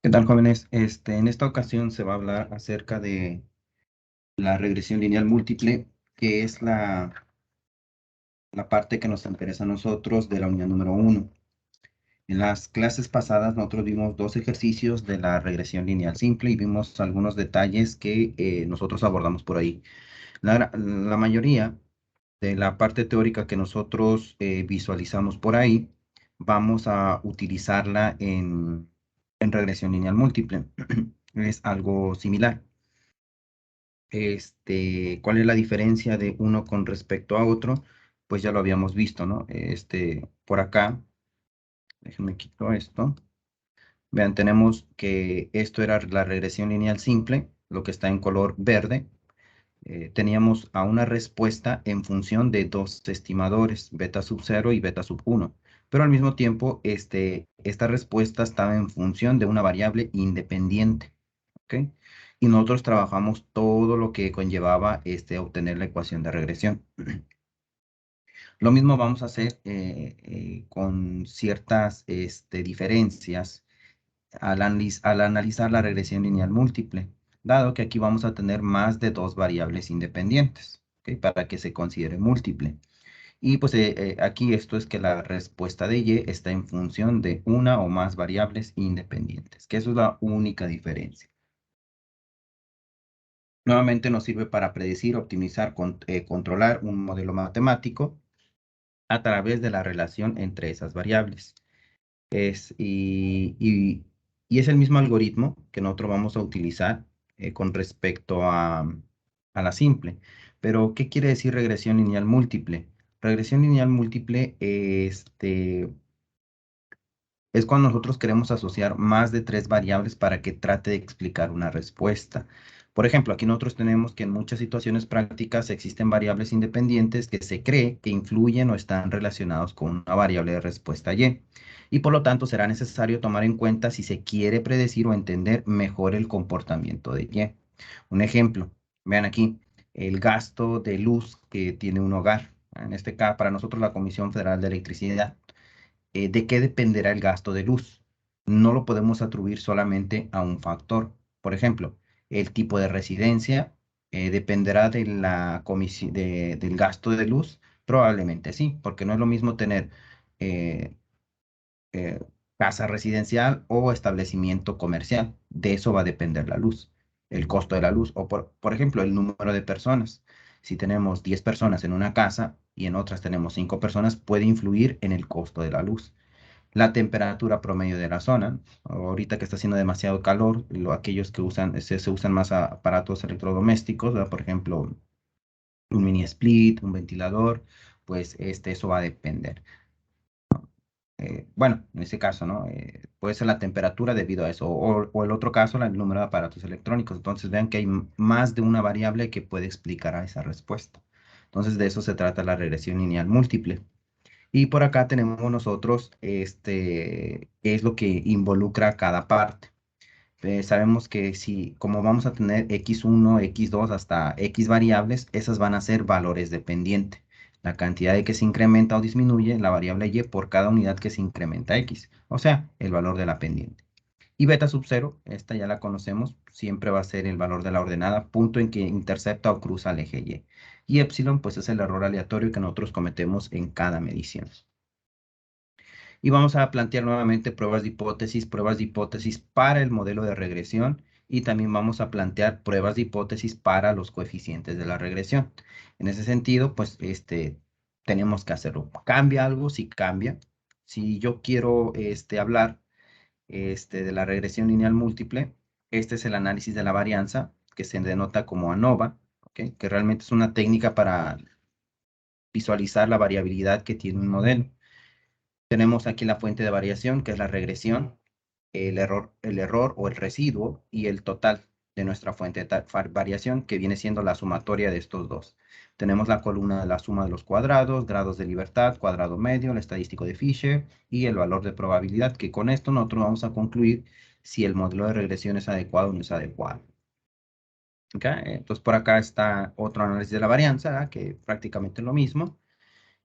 ¿Qué tal, jóvenes? En esta ocasión se va a hablar acerca de la regresión lineal múltiple, que es la parte que nos interesa a nosotros de la unidad número uno. En las clases pasadas nosotros vimos dos ejercicios de la regresión lineal simple y vimos algunos detalles que nosotros abordamos por ahí. La mayoría de la parte teórica que nosotros visualizamos por ahí, vamos a utilizarla en regresión lineal múltiple. Es algo similar. ¿Cuál es la diferencia de uno con respecto a otro? Pues ya lo habíamos visto, ¿no? Por acá, déjenme quito esto. Vean, tenemos que esto era la regresión lineal simple, lo que está en color verde. Teníamos a una respuesta en función de dos estimadores, beta sub 0 y beta sub 1. Pero al mismo tiempo, esta respuesta estaba en función de una variable independiente. ¿Ok? Y nosotros trabajamos todo lo que conllevaba obtener la ecuación de regresión. Lo mismo vamos a hacer con ciertas diferencias al analizar la regresión lineal múltiple, dado que aquí vamos a tener más de dos variables independientes, ¿ok? Para que se considere múltiple. Y pues aquí esto es que la respuesta de Y está en función de una o más variables independientes, que eso es la única diferencia. Nuevamente nos sirve para predecir, optimizar, controlar un modelo matemático a través de la relación entre esas variables. Es, y es el mismo algoritmo que nosotros vamos a utilizar con respecto a la simple. Pero, ¿qué quiere decir regresión lineal múltiple? Regresión lineal múltiple es cuando nosotros queremos asociar más de tres variables para que trate de explicar una respuesta. Por ejemplo, aquí nosotros tenemos que en muchas situaciones prácticas existen variables independientes que se cree que influyen o están relacionados con una variable de respuesta Y. Y por lo tanto será necesario tomar en cuenta si se quiere predecir o entender mejor el comportamiento de Y. Un ejemplo, vean aquí, el gasto de luz que tiene un hogar. En este caso, para nosotros la Comisión Federal de Electricidad. ¿De qué dependerá el gasto de luz? No lo podemos atribuir solamente a un factor. Por ejemplo, el tipo de residencia dependerá de del gasto de luz. Probablemente sí, porque no es lo mismo tener eh, eh, casa residencial o establecimiento comercial. De eso va a depender la luz, el costo de la luz. O por ejemplo, el número de personas. Si tenemos 10 personas en una casa y en otras tenemos 5 personas, puede influir en el costo de la luz. La temperatura promedio de la zona. Ahorita que está haciendo demasiado calor, aquellos que usan, se usan más aparatos electrodomésticos, ¿verdad? Por ejemplo, un mini split, un ventilador, pues eso va a depender. Bueno, en ese caso, ¿no? Puede ser la temperatura debido a eso, o el otro caso, el número de aparatos electrónicos. Entonces vean que hay más de una variable que puede explicar a esa respuesta. Entonces de eso se trata la regresión lineal múltiple. Y por acá tenemos nosotros, qué es lo que involucra cada parte. Sabemos que si, como vamos a tener x1, x2 hasta x variables, esas van a ser valores dependientes. La cantidad de que se incrementa o disminuye la variable y por cada unidad que se incrementa x, o sea, el valor de la pendiente. Y beta sub 0, esta ya la conocemos, siempre va a ser el valor de la ordenada, punto en que intercepta o cruza el eje y. Y epsilon, pues es el error aleatorio que nosotros cometemos en cada medición. Y vamos a plantear nuevamente pruebas de hipótesis para el modelo de regresión y también vamos a plantear pruebas de hipótesis para los coeficientes de la regresión. En ese sentido, pues tenemos que hacerlo. ¿Cambia algo? Sí cambia. Si yo quiero hablar de la regresión lineal múltiple, este es el análisis de la varianza que se denota como ANOVA, ¿ok? Que realmente es una técnica para visualizar la variabilidad que tiene un modelo. Tenemos aquí la fuente de variación, que es la regresión, el error o el residuo y el total de nuestra fuente de variación, que viene siendo la sumatoria de estos dos. Tenemos la columna de la suma de los cuadrados, grados de libertad, cuadrado medio, el estadístico de Fisher y el valor de probabilidad, que con esto nosotros vamos a concluir si el modelo de regresión es adecuado o no es adecuado. ¿Okay? Entonces por acá está otro análisis de la varianza, ¿verdad? Que prácticamente es lo mismo.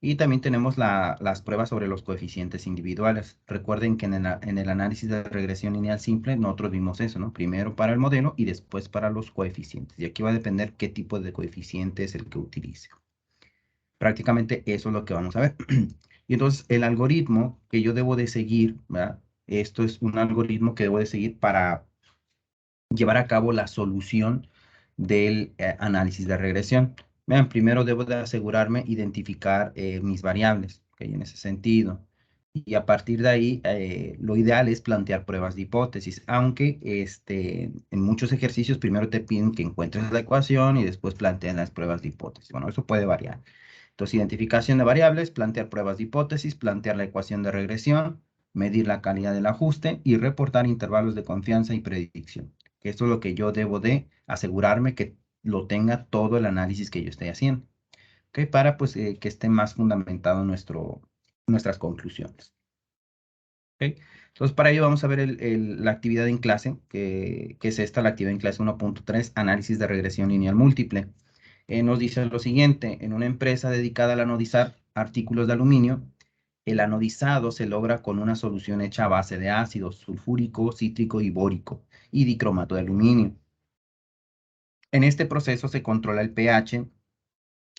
Y también tenemos las pruebas sobre los coeficientes individuales. Recuerden que en el análisis de regresión lineal simple nosotros vimos eso, ¿no? Primero para el modelo y después para los coeficientes. Y aquí va a depender qué tipo de coeficiente es el que utilice. Prácticamente eso es lo que vamos a ver. Y entonces el algoritmo que yo debo de seguir, ¿verdad? Esto es un algoritmo que debo de seguir para llevar a cabo la solución del análisis de regresión. Vean, primero debo de asegurarme identificar mis variables, ¿ok? En ese sentido. Y a partir de ahí, lo ideal es plantear pruebas de hipótesis, aunque en muchos ejercicios primero te piden que encuentres la ecuación y después planteen las pruebas de hipótesis. Bueno, eso puede variar. Entonces, identificación de variables, plantear pruebas de hipótesis, plantear la ecuación de regresión, medir la calidad del ajuste y reportar intervalos de confianza y predicción. Esto es lo que yo debo de asegurarme que lo tenga todo el análisis que yo esté haciendo, ¿ok? Para pues que esté más fundamentado nuestras conclusiones. ¿Ok? Entonces, para ello vamos a ver la actividad en clase, que es esta, la actividad en clase 1.3, análisis de regresión lineal múltiple. Nos dice lo siguiente: en una empresa dedicada al anodizar artículos de aluminio, el anodizado se logra con una solución hecha a base de ácido sulfúrico, cítrico y bórico y dicromato de aluminio. En este proceso se controla el pH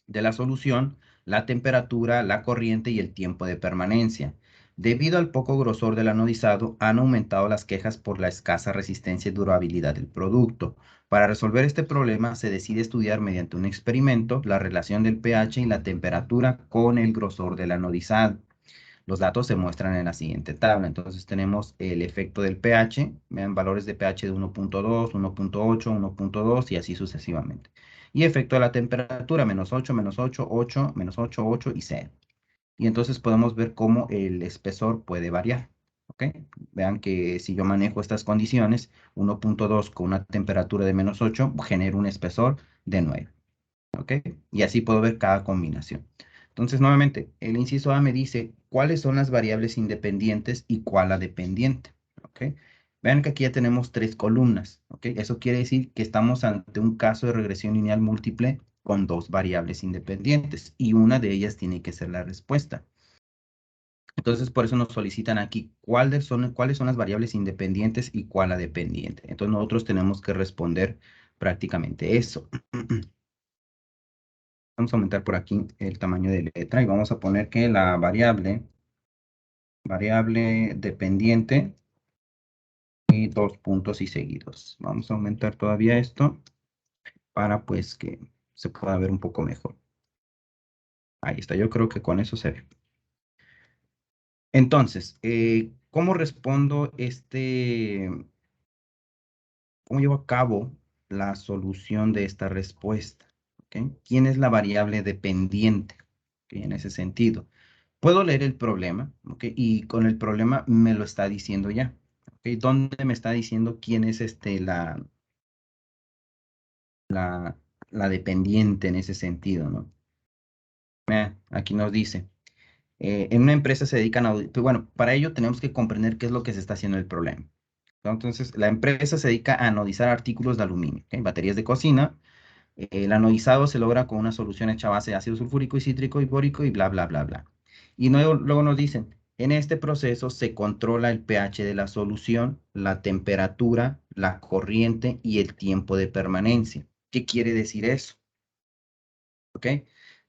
de la solución, la temperatura, la corriente y el tiempo de permanencia. Debido al poco grosor del anodizado, han aumentado las quejas por la escasa resistencia y durabilidad del producto. Para resolver este problema, se decide estudiar mediante un experimento la relación del pH y la temperatura con el grosor del anodizado. Los datos se muestran en la siguiente tabla. Entonces tenemos el efecto del pH, vean valores de pH de 1.2, 1.8, 1.2 y así sucesivamente. Y efecto de la temperatura, -8, -8, 8, -8, 8 y 0. Y entonces podemos ver cómo el espesor puede variar. ¿Ok? Vean que si yo manejo estas condiciones, 1.2 con una temperatura de -8 genera un espesor de 9. ¿Ok? Y así puedo ver cada combinación. Entonces, nuevamente, el inciso A me dice cuáles son las variables independientes y cuál la dependiente. ¿Ok? Vean que aquí ya tenemos tres columnas. ¿Ok? Eso quiere decir que estamos ante un caso de regresión lineal múltiple con dos variables independientes y una de ellas tiene que ser la respuesta. Entonces, por eso nos solicitan aquí cuáles son las variables independientes y cuál la dependiente. Entonces, nosotros tenemos que responder prácticamente eso. Vamos a aumentar por aquí el tamaño de letra y vamos a poner que la variable dependiente y dos puntos y seguidos. Vamos a aumentar todavía esto para pues que se pueda ver un poco mejor. Ahí está, yo creo que con eso se ve. Entonces, ¿cómo respondo cómo llevo a cabo la solución de esta respuesta? ¿Ok? ¿Quién es la variable dependiente? ¿Ok? En ese sentido. Puedo leer el problema, ¿ok? Y con el problema me lo está diciendo ya, ¿ok? ¿Dónde me está diciendo quién es la, la dependiente en ese sentido, ¿no? Aquí nos dice, en una empresa se dedican a... Bueno, para ello tenemos que comprender qué es lo que se está haciendo el problema, ¿no? Entonces, la empresa se dedica a anodizar artículos de aluminio, ¿ok? Baterías de cocina. El anodizado se logra con una solución hecha a base de ácido sulfúrico y cítrico y bórico y bla, bla, bla, bla. Y luego nos dicen, en este proceso se controla el pH de la solución, la temperatura, la corriente y el tiempo de permanencia. ¿Qué quiere decir eso? ¿Ok?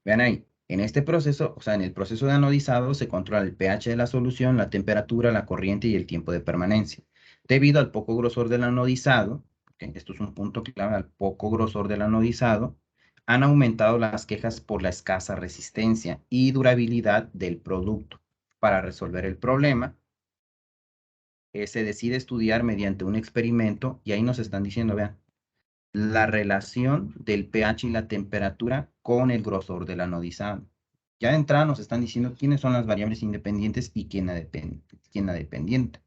Vean ahí, en este proceso, o sea, en el proceso de anodizado se controla el pH de la solución, la temperatura, la corriente y el tiempo de permanencia. Debido al poco grosor del anodizado, ¿ok? Esto es un punto clave, al poco grosor del anodizado, han aumentado las quejas por la escasa resistencia y durabilidad del producto. Para resolver el problema, se decide estudiar mediante un experimento y ahí nos están diciendo, vean, la relación del pH y la temperatura con el grosor del anodizado. Ya de entrada nos están diciendo quiénes son las variables independientes y quién la dependiente.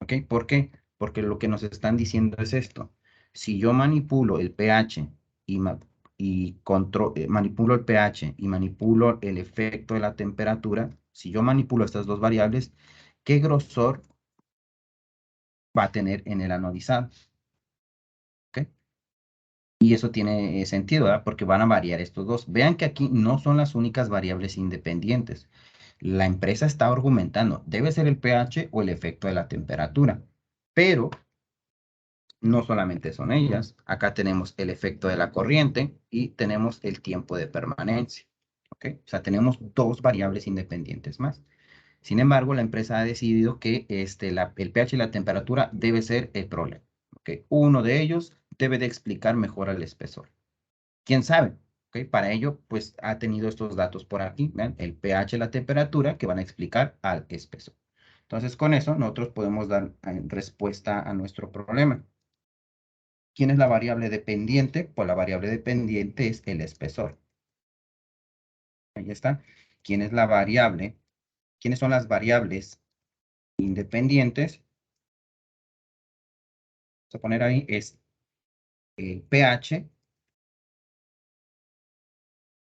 ¿Ok? ¿Por qué? Porque lo que nos están diciendo es esto. Si yo manipulo el pH manipulo el pH y manipulo el efecto de la temperatura, si yo manipulo estas dos variables, ¿qué grosor va a tener en el anodizado? ¿Ok? Y eso tiene sentido, ¿verdad? Porque van a variar estos dos. Vean que aquí no son las únicas variables independientes. La empresa está argumentando, debe ser el pH o el efecto de la temperatura. Pero no solamente son ellas. Acá tenemos el efecto de la corriente y tenemos el tiempo de permanencia. ¿Ok? O sea, tenemos dos variables independientes más. Sin embargo, la empresa ha decidido que el pH y la temperatura debe ser el problema. ¿Ok? Uno de ellos debe de explicar mejor el espesor. ¿Quién sabe? ¿Ok? Para ello, pues ha tenido estos datos por aquí, ¿ven? El pH y la temperatura que van a explicar al espesor. Entonces, con eso nosotros podemos dar respuesta a nuestro problema. ¿Quién es la variable dependiente? Pues la variable dependiente es el espesor. Ahí está. ¿Quién es la variable? ¿Quiénes son las variables independientes? Vamos a poner ahí es el pH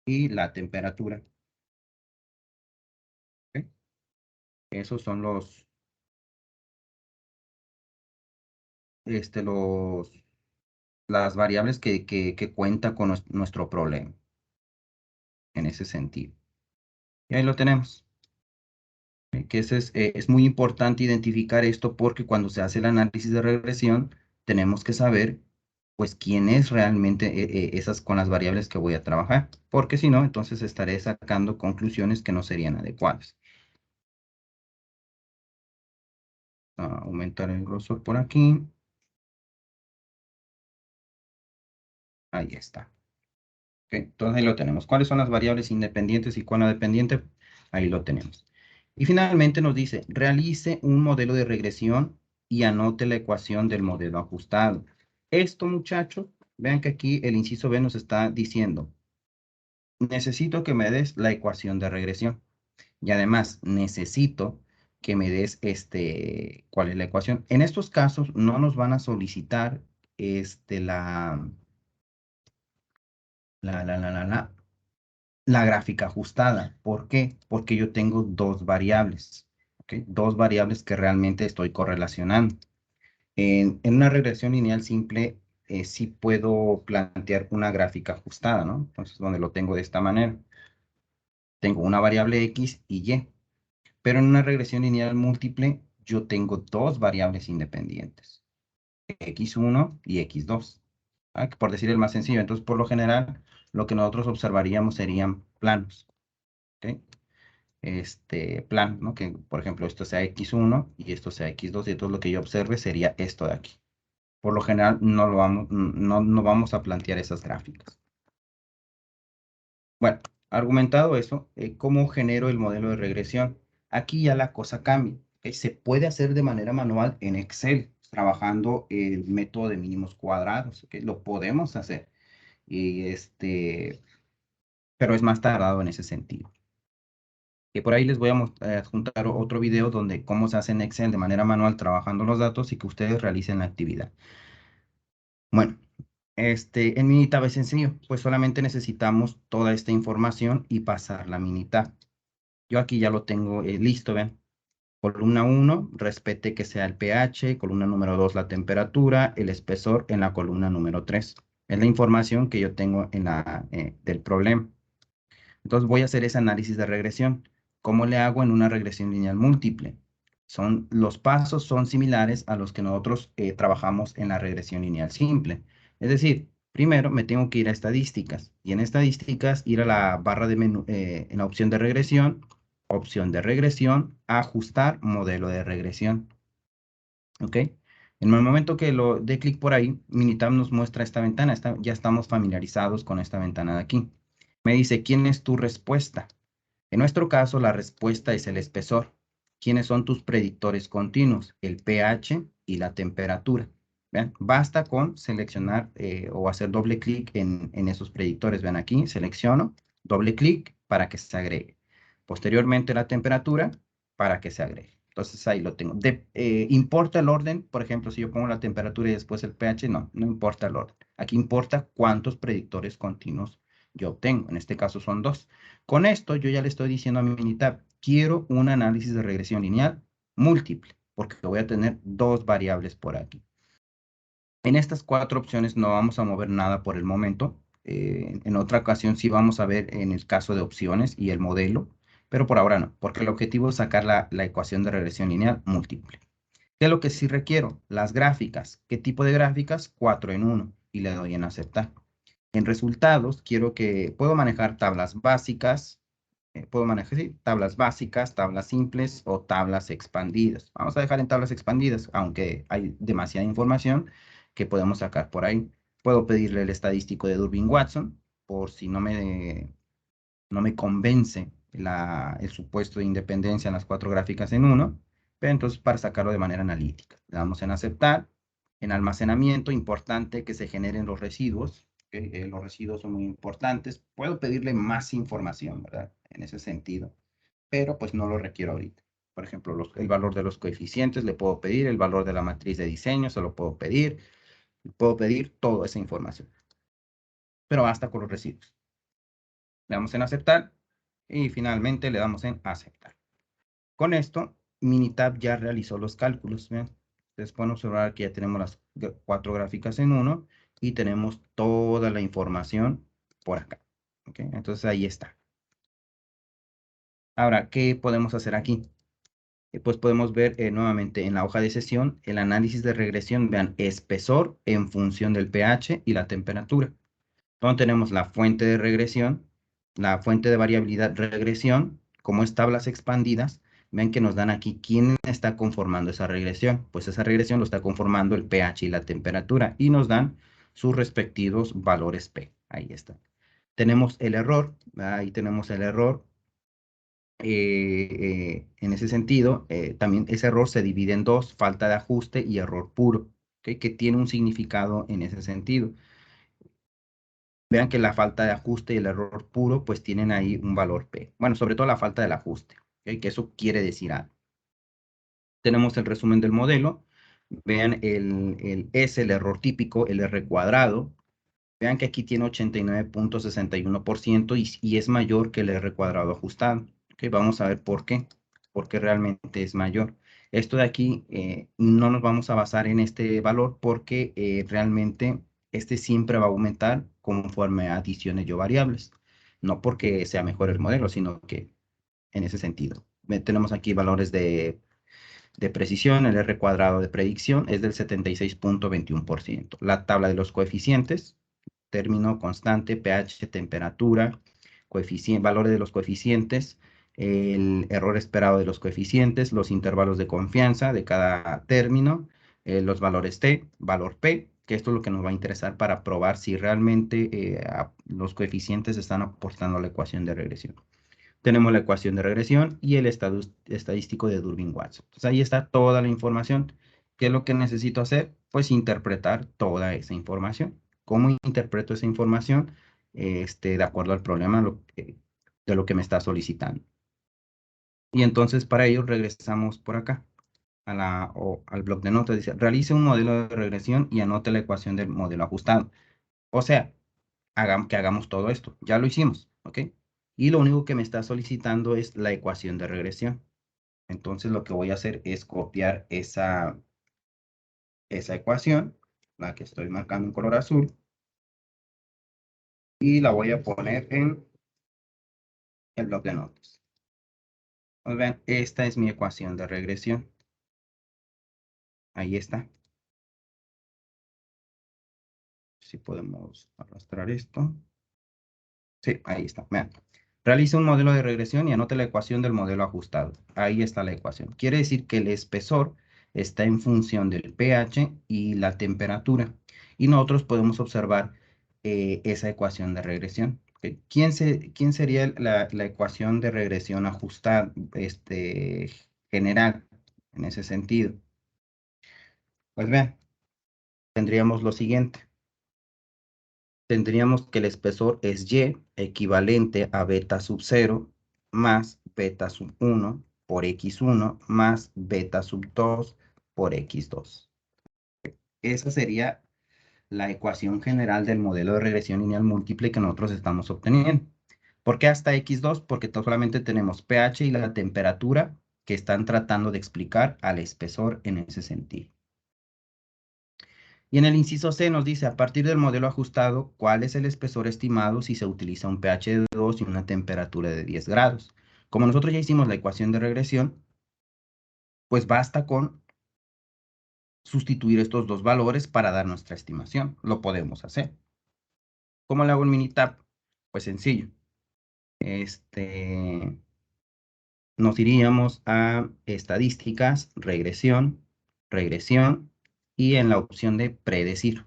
y la temperatura. ¿Ok? Esos son los, las variables que cuenta con nuestro problema en ese sentido. Y ahí lo tenemos. Que es muy importante identificar esto porque cuando se hace el análisis de regresión, tenemos que saber, pues, quién es realmente esas con las variables que voy a trabajar, porque si no, entonces estaré sacando conclusiones que no serían adecuadas. Aumentar el grosor por aquí. Ahí está. Ok, entonces ahí lo tenemos. ¿Cuáles son las variables independientes y cuál es la dependiente? Ahí lo tenemos. Y finalmente nos dice, realice un modelo de regresión y anote la ecuación del modelo ajustado. Esto, muchachos, vean que aquí el inciso B nos está diciendo, necesito que me des la ecuación de regresión. Y además, necesito que me des cuál es la ecuación. En estos casos no nos van a solicitar la la gráfica ajustada. ¿Por qué? Porque yo tengo dos variables, ¿ok? Dos variables que realmente estoy correlacionando. En una regresión lineal simple, sí puedo plantear una gráfica ajustada, ¿no? Entonces, donde lo tengo de esta manera. Tengo una variable X y Y. Pero en una regresión lineal múltiple, yo tengo dos variables independientes. X1 y X2. Por decir el más sencillo. Entonces, por lo general, lo que nosotros observaríamos serían planos. ¿Ok? Plan, ¿no? Que, por ejemplo, esto sea X1 y esto sea X2, y entonces lo que yo observe sería esto de aquí. Por lo general, no vamos a plantear esas gráficas. Bueno, argumentado eso, ¿cómo genero el modelo de regresión? Aquí ya la cosa cambia. ¿Ok? Se puede hacer de manera manual en Excel, trabajando el método de mínimos cuadrados. ¿Ok? Lo podemos hacer. Y pero es más tardado en ese sentido. Que por ahí les voy a adjuntar otro video donde cómo se hace en Excel de manera manual trabajando los datos y que ustedes realicen la actividad. Bueno, en Minitab es sencillo, pues solamente necesitamos toda esta información y pasarla a Minitab. Yo aquí ya lo tengo listo, ven. Columna 1, respete que sea el pH, columna número 2, la temperatura, el espesor en la columna número 3. Es la información que yo tengo del problema. Entonces voy a hacer ese análisis de regresión. ¿Cómo le hago en una regresión lineal múltiple? Los pasos son similares a los que nosotros trabajamos en la regresión lineal simple. Es decir, primero me tengo que ir a estadísticas y en estadísticas ir a la barra de menú, en la opción de regresión, ajustar modelo de regresión. ¿Ok? En el momento que lo dé clic por ahí, Minitab nos muestra esta ventana. Ya estamos familiarizados con esta ventana de aquí. Me dice, ¿quién es tu respuesta? En nuestro caso, la respuesta es el espesor. ¿Quiénes son tus predictores continuos? El pH y la temperatura. ¿Vean? Basta con seleccionar o hacer doble clic en esos predictores. Vean aquí, selecciono, doble clic para que se agregue. Posteriormente la temperatura para que se agregue. Entonces ahí lo tengo. ¿Importa el orden? Por ejemplo, si yo pongo la temperatura y después el pH, no importa el orden. Aquí importa cuántos predictores continuos yo obtengo. En este caso son dos. Con esto yo ya le estoy diciendo a mi Minitab, quiero un análisis de regresión lineal múltiple, porque voy a tener dos variables por aquí. En estas 4 opciones no vamos a mover nada por el momento. En otra ocasión sí vamos a ver en el caso de opciones y el modelo, pero por ahora no, porque el objetivo es sacar la ecuación de regresión lineal múltiple. ¿Qué es lo que sí requiero? Las gráficas. ¿Qué tipo de gráficas? 4 en 1 y le doy en aceptar. En resultados, puedo manejar tablas básicas, puedo manejar sí, tablas básicas, tablas simples o tablas expandidas. Vamos a dejar en tablas expandidas, aunque hay demasiada información que podemos sacar por ahí. Puedo pedirle el estadístico de Durbin-Watson, por si no me convence el supuesto de independencia en las 4 gráficas en uno, pero entonces para sacarlo de manera analítica. Le damos en aceptar. En almacenamiento, importante que se generen los residuos. Los residuos son muy importantes. Puedo pedirle más información, ¿verdad? En ese sentido, pero pues no lo requiero ahorita. Por ejemplo, el valor de los coeficientes le puedo pedir, el valor de la matriz de diseño se lo puedo pedir toda esa información, pero basta con los residuos. Le damos en aceptar y finalmente le damos en aceptar. Con esto, Minitab ya realizó los cálculos. ¿Ven? Ustedes pueden observar que ya tenemos las 4 gráficas en uno y tenemos toda la información por acá. ¿Okay? Entonces ahí está. Ahora, ¿qué podemos hacer aquí? Pues podemos ver nuevamente en la hoja de sesión el análisis de regresión. Vean, espesor en función del pH y la temperatura. Entonces tenemos la fuente de regresión, la fuente de variabilidad regresión, como es tablas expandidas. Ven que nos dan aquí quién está conformando esa regresión. Pues esa regresión lo está conformando el pH y la temperatura y nos dan sus respectivos valores P. Ahí está. Tenemos el error, ahí tenemos el error. En ese sentido, también ese error se divide en dos, falta de ajuste y error puro, ¿okay? Que tiene un significado en ese sentido. Vean que la falta de ajuste y el error puro pues tienen ahí un valor P. Bueno, sobre todo la falta del ajuste, ¿okay? Que eso quiere decir algo. Tenemos el resumen del modelo. Vean el S, el error típico, el R cuadrado. Vean que aquí tiene 89.61% y es mayor que el R cuadrado ajustado. ¿Okay? Vamos a ver por qué. Porque realmente es mayor. Esto de aquí no nos vamos a basar en este valor porque realmente este siempre va a aumentar conforme adicione yo variables. No porque sea mejor el modelo, sino que en ese sentido. Tenemos aquí valores de precisión, el R cuadrado de predicción es del 76.21%. La tabla de los coeficientes, término constante, pH, temperatura, valores de los coeficientes, el error esperado de los coeficientes, los intervalos de confianza de cada término, los valores T, valor P, que esto es lo que nos va a interesar para probar si realmente los coeficientes están aportando a la ecuación de regresión. Tenemos la ecuación de regresión y el estadístico de Durbin-Watson. Entonces ahí está toda la información. ¿Qué es lo que necesito hacer? Pues interpretar toda esa información. ¿Cómo interpreto esa información? De acuerdo al problema de lo que me está solicitando. Y entonces para ello regresamos por acá al bloc de notas. Dice, realice un modelo de regresión y anote la ecuación del modelo ajustado. O sea, que hagamos todo esto. Ya lo hicimos, ¿ok? Y lo único que me está solicitando es la ecuación de regresión. Entonces lo que voy a hacer es copiar esa ecuación, la que estoy marcando en color azul, y la voy a poner en el bloc de notas. Pues vean, esta es mi ecuación de regresión. Ahí está. Si podemos arrastrar esto. Sí, ahí está. Vean. Realice un modelo de regresión y anote la ecuación del modelo ajustado. Ahí está la ecuación. Quiere decir que el espesor está en función del pH y la temperatura. Y nosotros podemos observar esa ecuación de regresión. ¿Okay? ¿Quién sería la ecuación de regresión ajustada, general, en ese sentido? Pues vean, tendríamos lo siguiente. Tendríamos que el espesor es Y equivalente a beta sub 0 más beta sub 1 por X1 más beta sub 2 por X2. Esa sería la ecuación general del modelo de regresión lineal múltiple que nosotros estamos obteniendo. ¿Por qué hasta X2? Porque solamente tenemos pH y la temperatura que están tratando de explicar al espesor en ese sentido. Y en el inciso C nos dice, a partir del modelo ajustado, ¿cuál es el espesor estimado si se utiliza un pH de 2 y una temperatura de 10 grados? Como nosotros ya hicimos la ecuación de regresión, pues basta con sustituir estos dos valores para dar nuestra estimación. Lo podemos hacer. ¿Cómo le hago en Minitab? Pues sencillo. Nos iríamos a estadísticas, regresión, y en la opción de predecir.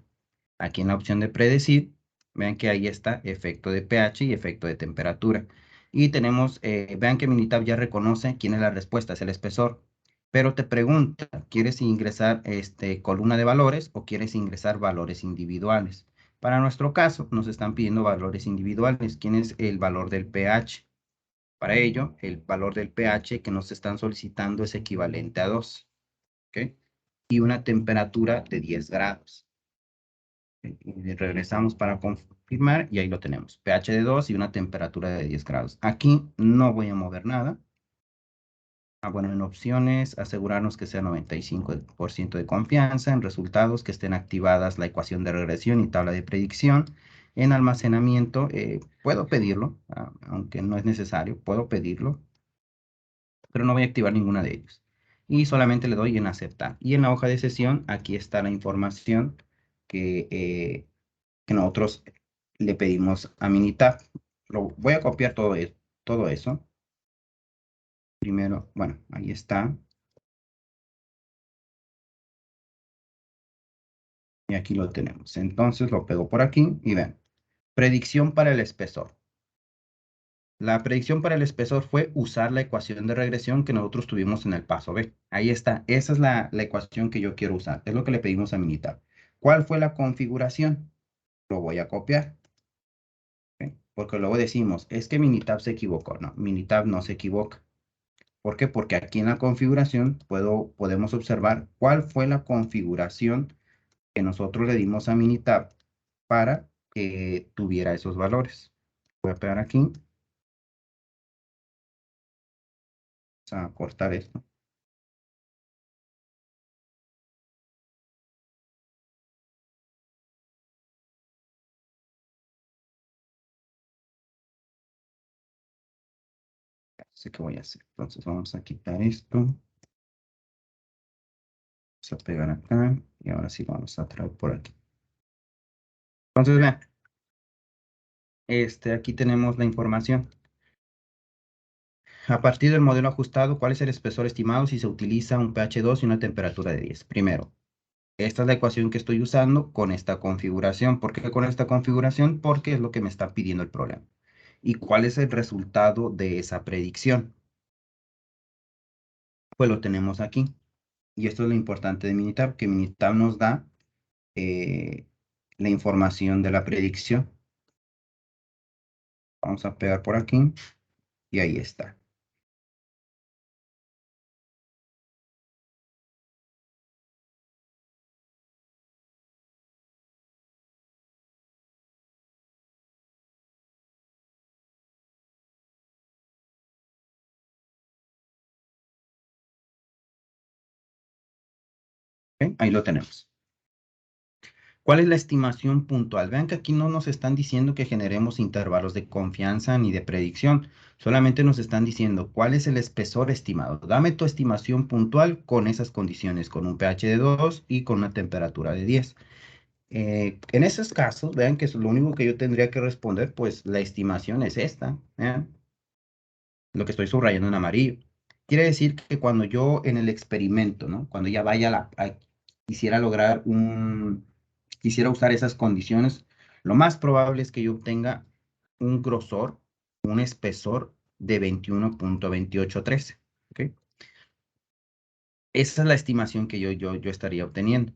Aquí en la opción de predecir, vean que ahí está efecto de pH y efecto de temperatura. Y tenemos, vean que Minitab ya reconoce quién es la respuesta, es el espesor. Pero te pregunta, ¿quieres ingresar columna de valores o quieres ingresar valores individuales? Para nuestro caso, nos están pidiendo valores individuales. ¿Quién es el valor del pH? Para ello, el valor del pH que nos están solicitando es equivalente a 2, ¿ok? Y una temperatura de 10 grados. Y regresamos para confirmar y ahí lo tenemos. pH de 2 y una temperatura de 10 grados. Aquí no voy a mover nada. Bueno, en opciones, asegurarnos que sea 95% de confianza. En resultados, que estén activadas la ecuación de regresión y tabla de predicción. En almacenamiento, puedo pedirlo, aunque no es necesario, puedo pedirlo, pero no voy a activar ninguna de ellas. Y solamente le doy en aceptar. Y en la hoja de sesión, aquí está la información que nosotros le pedimos a Minitab. Lo voy a copiar todo eso. Primero, bueno, ahí está. Y aquí lo tenemos. Entonces lo pego por aquí y ven. Predicción para el espesor. La predicción para el espesor fue usar la ecuación de regresión que nosotros tuvimos en el paso B. Ahí está. Esa es la ecuación que yo quiero usar. Es lo que le pedimos a Minitab. ¿Cuál fue la configuración? Lo voy a copiar. ¿Ok? Porque luego decimos, es que Minitab se equivocó. No, Minitab no se equivoca. ¿Por qué? Porque aquí en la configuración podemos observar cuál fue la configuración que nosotros le dimos a Minitab para que tuviera esos valores. Voy a pegar aquí. Vamos a cortar esto. Sé qué voy a hacer. Entonces vamos a quitar esto. Vamos a pegar acá. Y ahora sí vamos a traer por aquí. Entonces vean. Aquí tenemos la información. A partir del modelo ajustado, ¿cuál es el espesor estimado si se utiliza un pH 2 y una temperatura de 10? Primero, esta es la ecuación que estoy usando con esta configuración. ¿Por qué con esta configuración? Porque es lo que me está pidiendo el problema. ¿Y cuál es el resultado de esa predicción? Pues lo tenemos aquí. Y esto es lo importante de Minitab, que Minitab nos da eh, la información de la predicción. Vamos a pegar por aquí y ahí está. ¿Ok? Ahí lo tenemos. ¿Cuál es la estimación puntual? Vean que aquí no nos están diciendo que generemos intervalos de confianza ni de predicción. Solamente nos están diciendo cuál es el espesor estimado. Dame tu estimación puntual con esas condiciones, con un pH de 2 y con una temperatura de 10. En esos casos, vean que es lo único que yo tendría que responder, pues la estimación es esta. Vean, lo que estoy subrayando en amarillo. Quiere decir que cuando yo en el experimento, ¿no? Cuando ya vaya quisiera lograr quisiera usar esas condiciones, lo más probable es que yo obtenga un grosor, un espesor de 21.2813, ¿ok? Esa es la estimación que yo estaría obteniendo.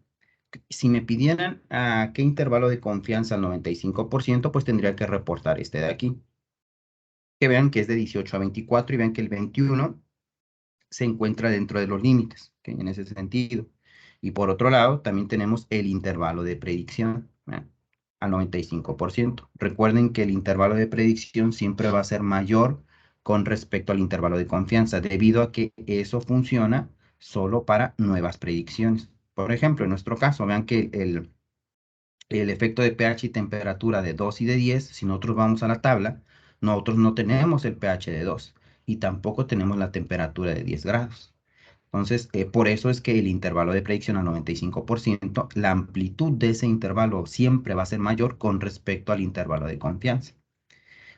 Si me pidieran a qué intervalo de confianza al 95%, pues tendría que reportar este de aquí. Que vean que es de 18 a 24 y vean que el 21 se encuentra dentro de los límites, ¿ok? En ese sentido. Y por otro lado, también tenemos el intervalo de predicción, ¿eh? Al 95%. Recuerden que el intervalo de predicción siempre va a ser mayor con respecto al intervalo de confianza, debido a que eso funciona solo para nuevas predicciones. Por ejemplo, en nuestro caso, vean que el efecto de pH y temperatura de 2 y de 10, si nosotros vamos a la tabla, nosotros no tenemos el pH de 2 y tampoco tenemos la temperatura de 10 grados. Entonces, por eso es que el intervalo de predicción al 95%, la amplitud de ese intervalo siempre va a ser mayor con respecto al intervalo de confianza.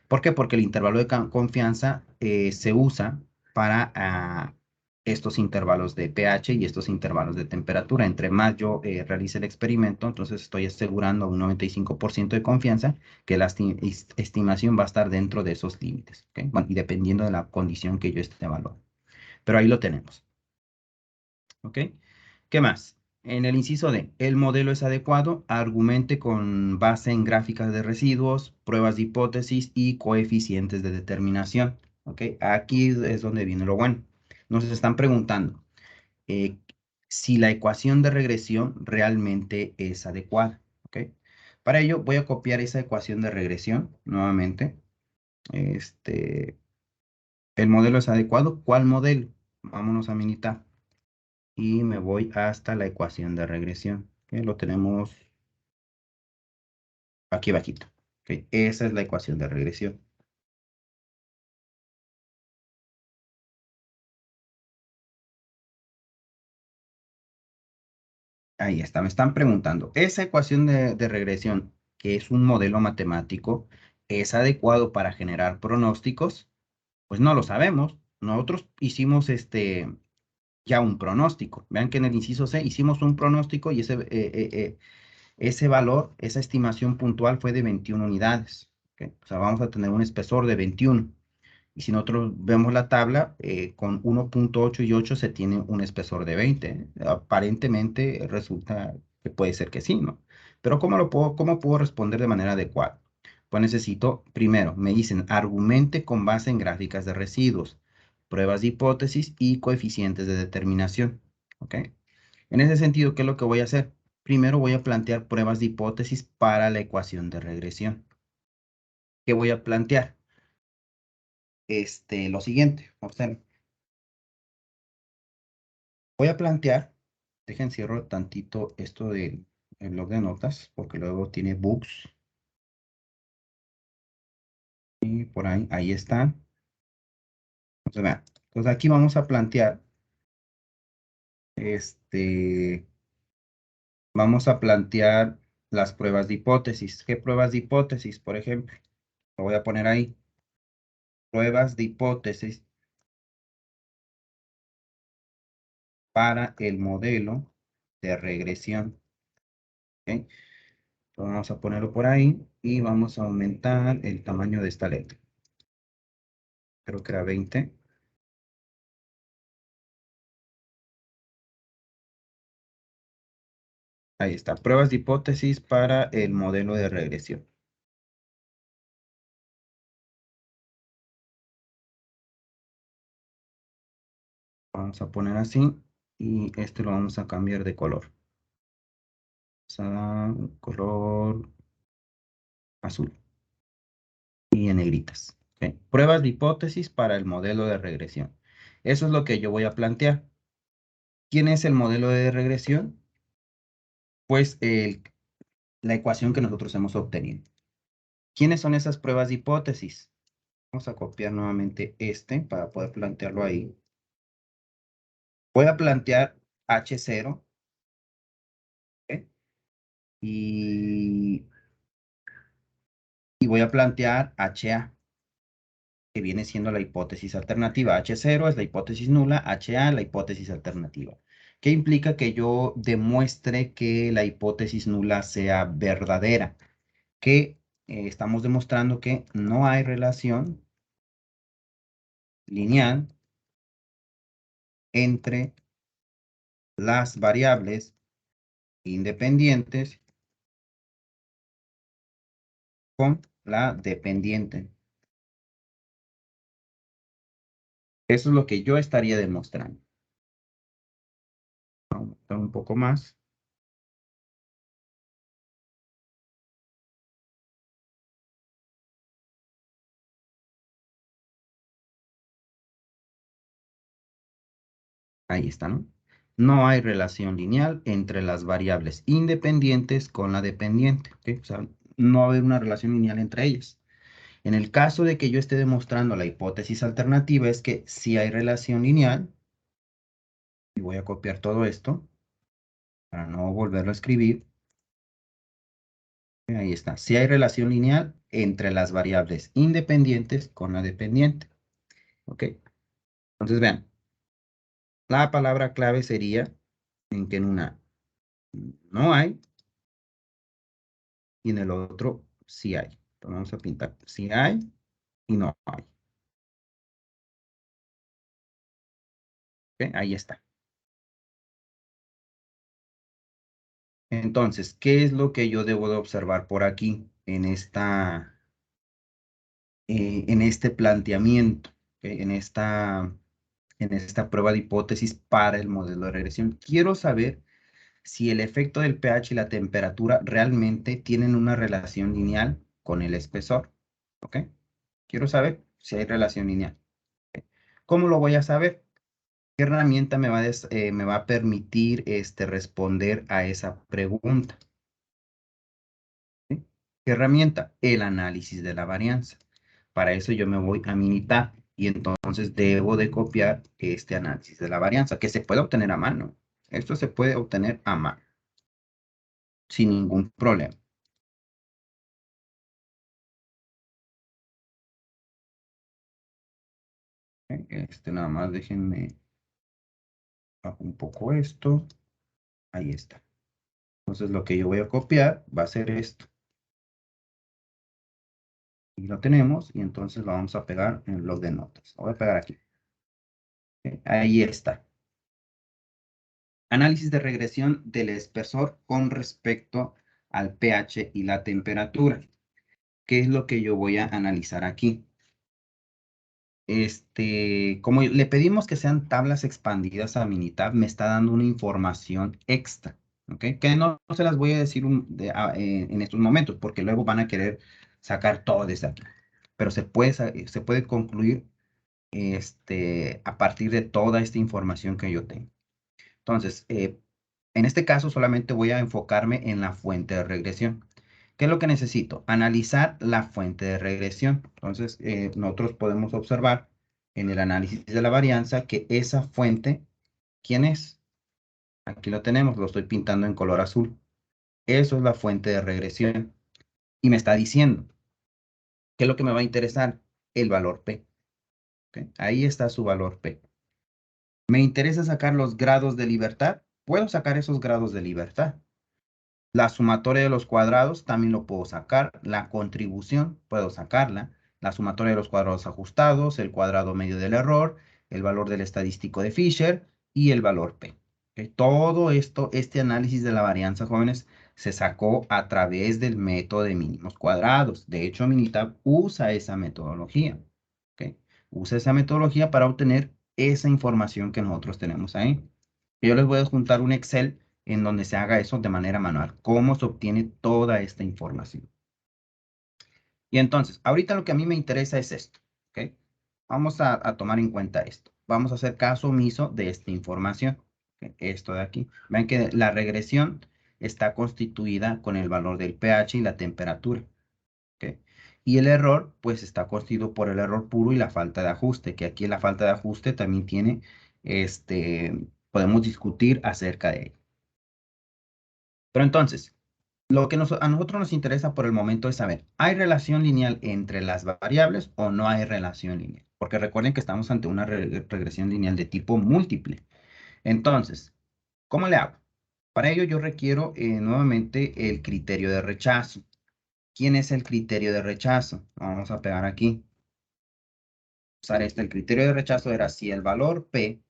¿Por qué? Porque el intervalo de confianza se usa para estos intervalos de pH y estos intervalos de temperatura. Entre más yo realice el experimento, entonces estoy asegurando un 95% de confianza que la estimación va a estar dentro de esos límites. ¿Ok? Bueno, y dependiendo de la condición que yo esté evaluando. Pero ahí lo tenemos. ¿Ok? ¿Qué más? En el inciso D, el modelo es adecuado, argumente con base en gráficas de residuos, pruebas de hipótesis y coeficientes de determinación. ¿Ok? Aquí es donde viene lo bueno. Nos están preguntando eh, si la ecuación de regresión realmente es adecuada. ¿Ok? Para ello voy a copiar esa ecuación de regresión nuevamente. Este, el modelo es adecuado. ¿Cuál modelo? Vámonos a militar y me voy hasta la ecuación de regresión, que lo tenemos aquí bajito. ¿Ok? Esa es la ecuación de regresión. Ahí está, me están preguntando, ¿esa ecuación de regresión, que es un modelo matemático, es adecuado para generar pronósticos? Pues no lo sabemos. Nosotros hicimos ya un pronóstico. Vean que en el inciso C hicimos un pronóstico y ese valor, esa estimación puntual fue de 21 unidades. ¿Ok? O sea, vamos a tener un espesor de 21. Y si nosotros vemos la tabla, con 1.8 y 8 se tiene un espesor de 20. Aparentemente resulta que puede ser que sí, ¿no? Pero cómo puedo responder de manera adecuada? Pues necesito, primero, me dicen, argumente con base en gráficas de residuos, pruebas de hipótesis y coeficientes de determinación. ¿Ok? En ese sentido, ¿qué es lo que voy a hacer? Primero voy a plantear pruebas de hipótesis para la ecuación de regresión. ¿Qué voy a plantear? Lo siguiente, observen. Voy a plantear, dejen cierro tantito esto del el blog de notas, porque luego tiene bugs y por ahí están. Entonces, vean, entonces aquí vamos a plantear, este, vamos a plantear las pruebas de hipótesis. ¿Qué pruebas de hipótesis, por ejemplo? Lo voy a poner ahí. Pruebas de hipótesis para el modelo de regresión. ¿Ok? Entonces vamos a ponerlo por ahí y vamos a aumentar el tamaño de esta letra. Creo que era 20. Ahí está, pruebas de hipótesis para el modelo de regresión. Vamos a poner así y este lo vamos a cambiar de color. Color azul y en negritas. ¿Ok? Pruebas de hipótesis para el modelo de regresión. Eso es lo que yo voy a plantear. ¿Quién es el modelo de regresión? Pues la ecuación que nosotros hemos obtenido. ¿Quiénes son esas pruebas de hipótesis? Vamos a copiar nuevamente para poder plantearlo ahí. Voy a plantear H0, ¿ok? Y, y voy a plantear HA, que viene siendo la hipótesis alternativa. H0 es la hipótesis nula, HA la hipótesis alternativa. ¿Qué implica que yo demuestre que la hipótesis nula sea verdadera? Que estamos demostrando que no hay relación lineal entre las variables independientes con la dependiente. Eso es lo que yo estaría demostrando. Vamos a un poco más. Ahí está, ¿no? no hay relación lineal entre las variables independientes con la dependiente, ¿ok? O sea, no va a haber una relación lineal entre ellas. En el caso de que yo esté demostrando la hipótesis alternativa, es que sí hay relación lineal, y voy a copiar todo esto para no volverlo a escribir. Ahí está. Sí hay relación lineal entre las variables independientes con la dependiente. ¿Ok? Entonces, vean, la palabra clave sería en que en una no hay y en el otro sí hay. Entonces, vamos a pintar sí hay y no hay. ¿Ok? Ahí está. Entonces, ¿qué es lo que yo debo de observar por aquí en este planteamiento, ¿ok? En esta prueba de hipótesis para el modelo de regresión? Quiero saber si el efecto del pH y la temperatura realmente tienen una relación lineal con el espesor, ¿ok? Quiero saber si hay relación lineal. ¿Cómo lo voy a saber? ¿Qué herramienta me va a permitir responder a esa pregunta? ¿Sí? ¿Qué herramienta? El análisis de la varianza. Para eso yo me voy a Minitab y entonces debo de copiar este análisis de la varianza, que se puede obtener a mano. Esto se puede obtener a mano, sin ningún problema. ¿Ok? Nada más déjenme bajo un poco esto. Ahí está. Entonces lo que yo voy a copiar va a ser esto. Y lo tenemos y entonces lo vamos a pegar en el bloc de notas. Lo voy a pegar aquí. ¿Ok? Ahí está. Análisis de regresión del espesor con respecto al pH y la temperatura. ¿Qué es lo que yo voy a analizar aquí? Como le pedimos que sean tablas expandidas a Minitab, me está dando una información extra, ¿ok? Que no se las voy a decir en estos momentos, porque luego van a querer sacar todo desde aquí. Pero se puede concluir a partir de toda esta información que yo tengo. Entonces, en este caso solamente voy a enfocarme en la fuente de regresión. ¿Qué es lo que necesito? Analizar la fuente de regresión. Entonces, nosotros podemos observar en el análisis de la varianza que esa fuente, ¿quién es? Aquí lo tenemos, lo estoy pintando en color azul. Eso es la fuente de regresión. Y me está diciendo, ¿qué es lo que me va a interesar? El valor P. ¿Ok? Ahí está su valor P. ¿Me interesa sacar los grados de libertad? Puedo sacar esos grados de libertad. La sumatoria de los cuadrados también lo puedo sacar. La contribución puedo sacarla. La sumatoria de los cuadrados ajustados, el cuadrado medio del error, el valor del estadístico de Fisher y el valor P. ¿Ok? Todo esto, este análisis de la varianza, jóvenes, se sacó a través del método de mínimos cuadrados. De hecho, Minitab usa esa metodología. ¿Ok? Usa esa metodología para obtener esa información que nosotros tenemos ahí. Yo les voy a juntar un Excel en donde se haga eso de manera manual. ¿Cómo se obtiene toda esta información? Y entonces, ahorita lo que a mí me interesa es esto, ¿ok? Vamos a tomar en cuenta esto. Vamos a hacer caso omiso de esta información, ¿ok? Esto de aquí. Ven que la regresión está constituida con el valor del pH y la temperatura, ¿ok? Y el error, pues, está constituido por el error puro y la falta de ajuste, que aquí la falta de ajuste también tiene, podemos discutir acerca de ello. Pero entonces, lo que a nosotros nos interesa por el momento es saber, ¿hay relación lineal entre las variables o no hay relación lineal? Porque recuerden que estamos ante una regresión lineal de tipo múltiple. Entonces, ¿cómo le hago? Para ello yo requiero nuevamente el criterio de rechazo. ¿Quién es el criterio de rechazo? Vamos a pegar aquí. Usar el criterio de rechazo era si el valor P,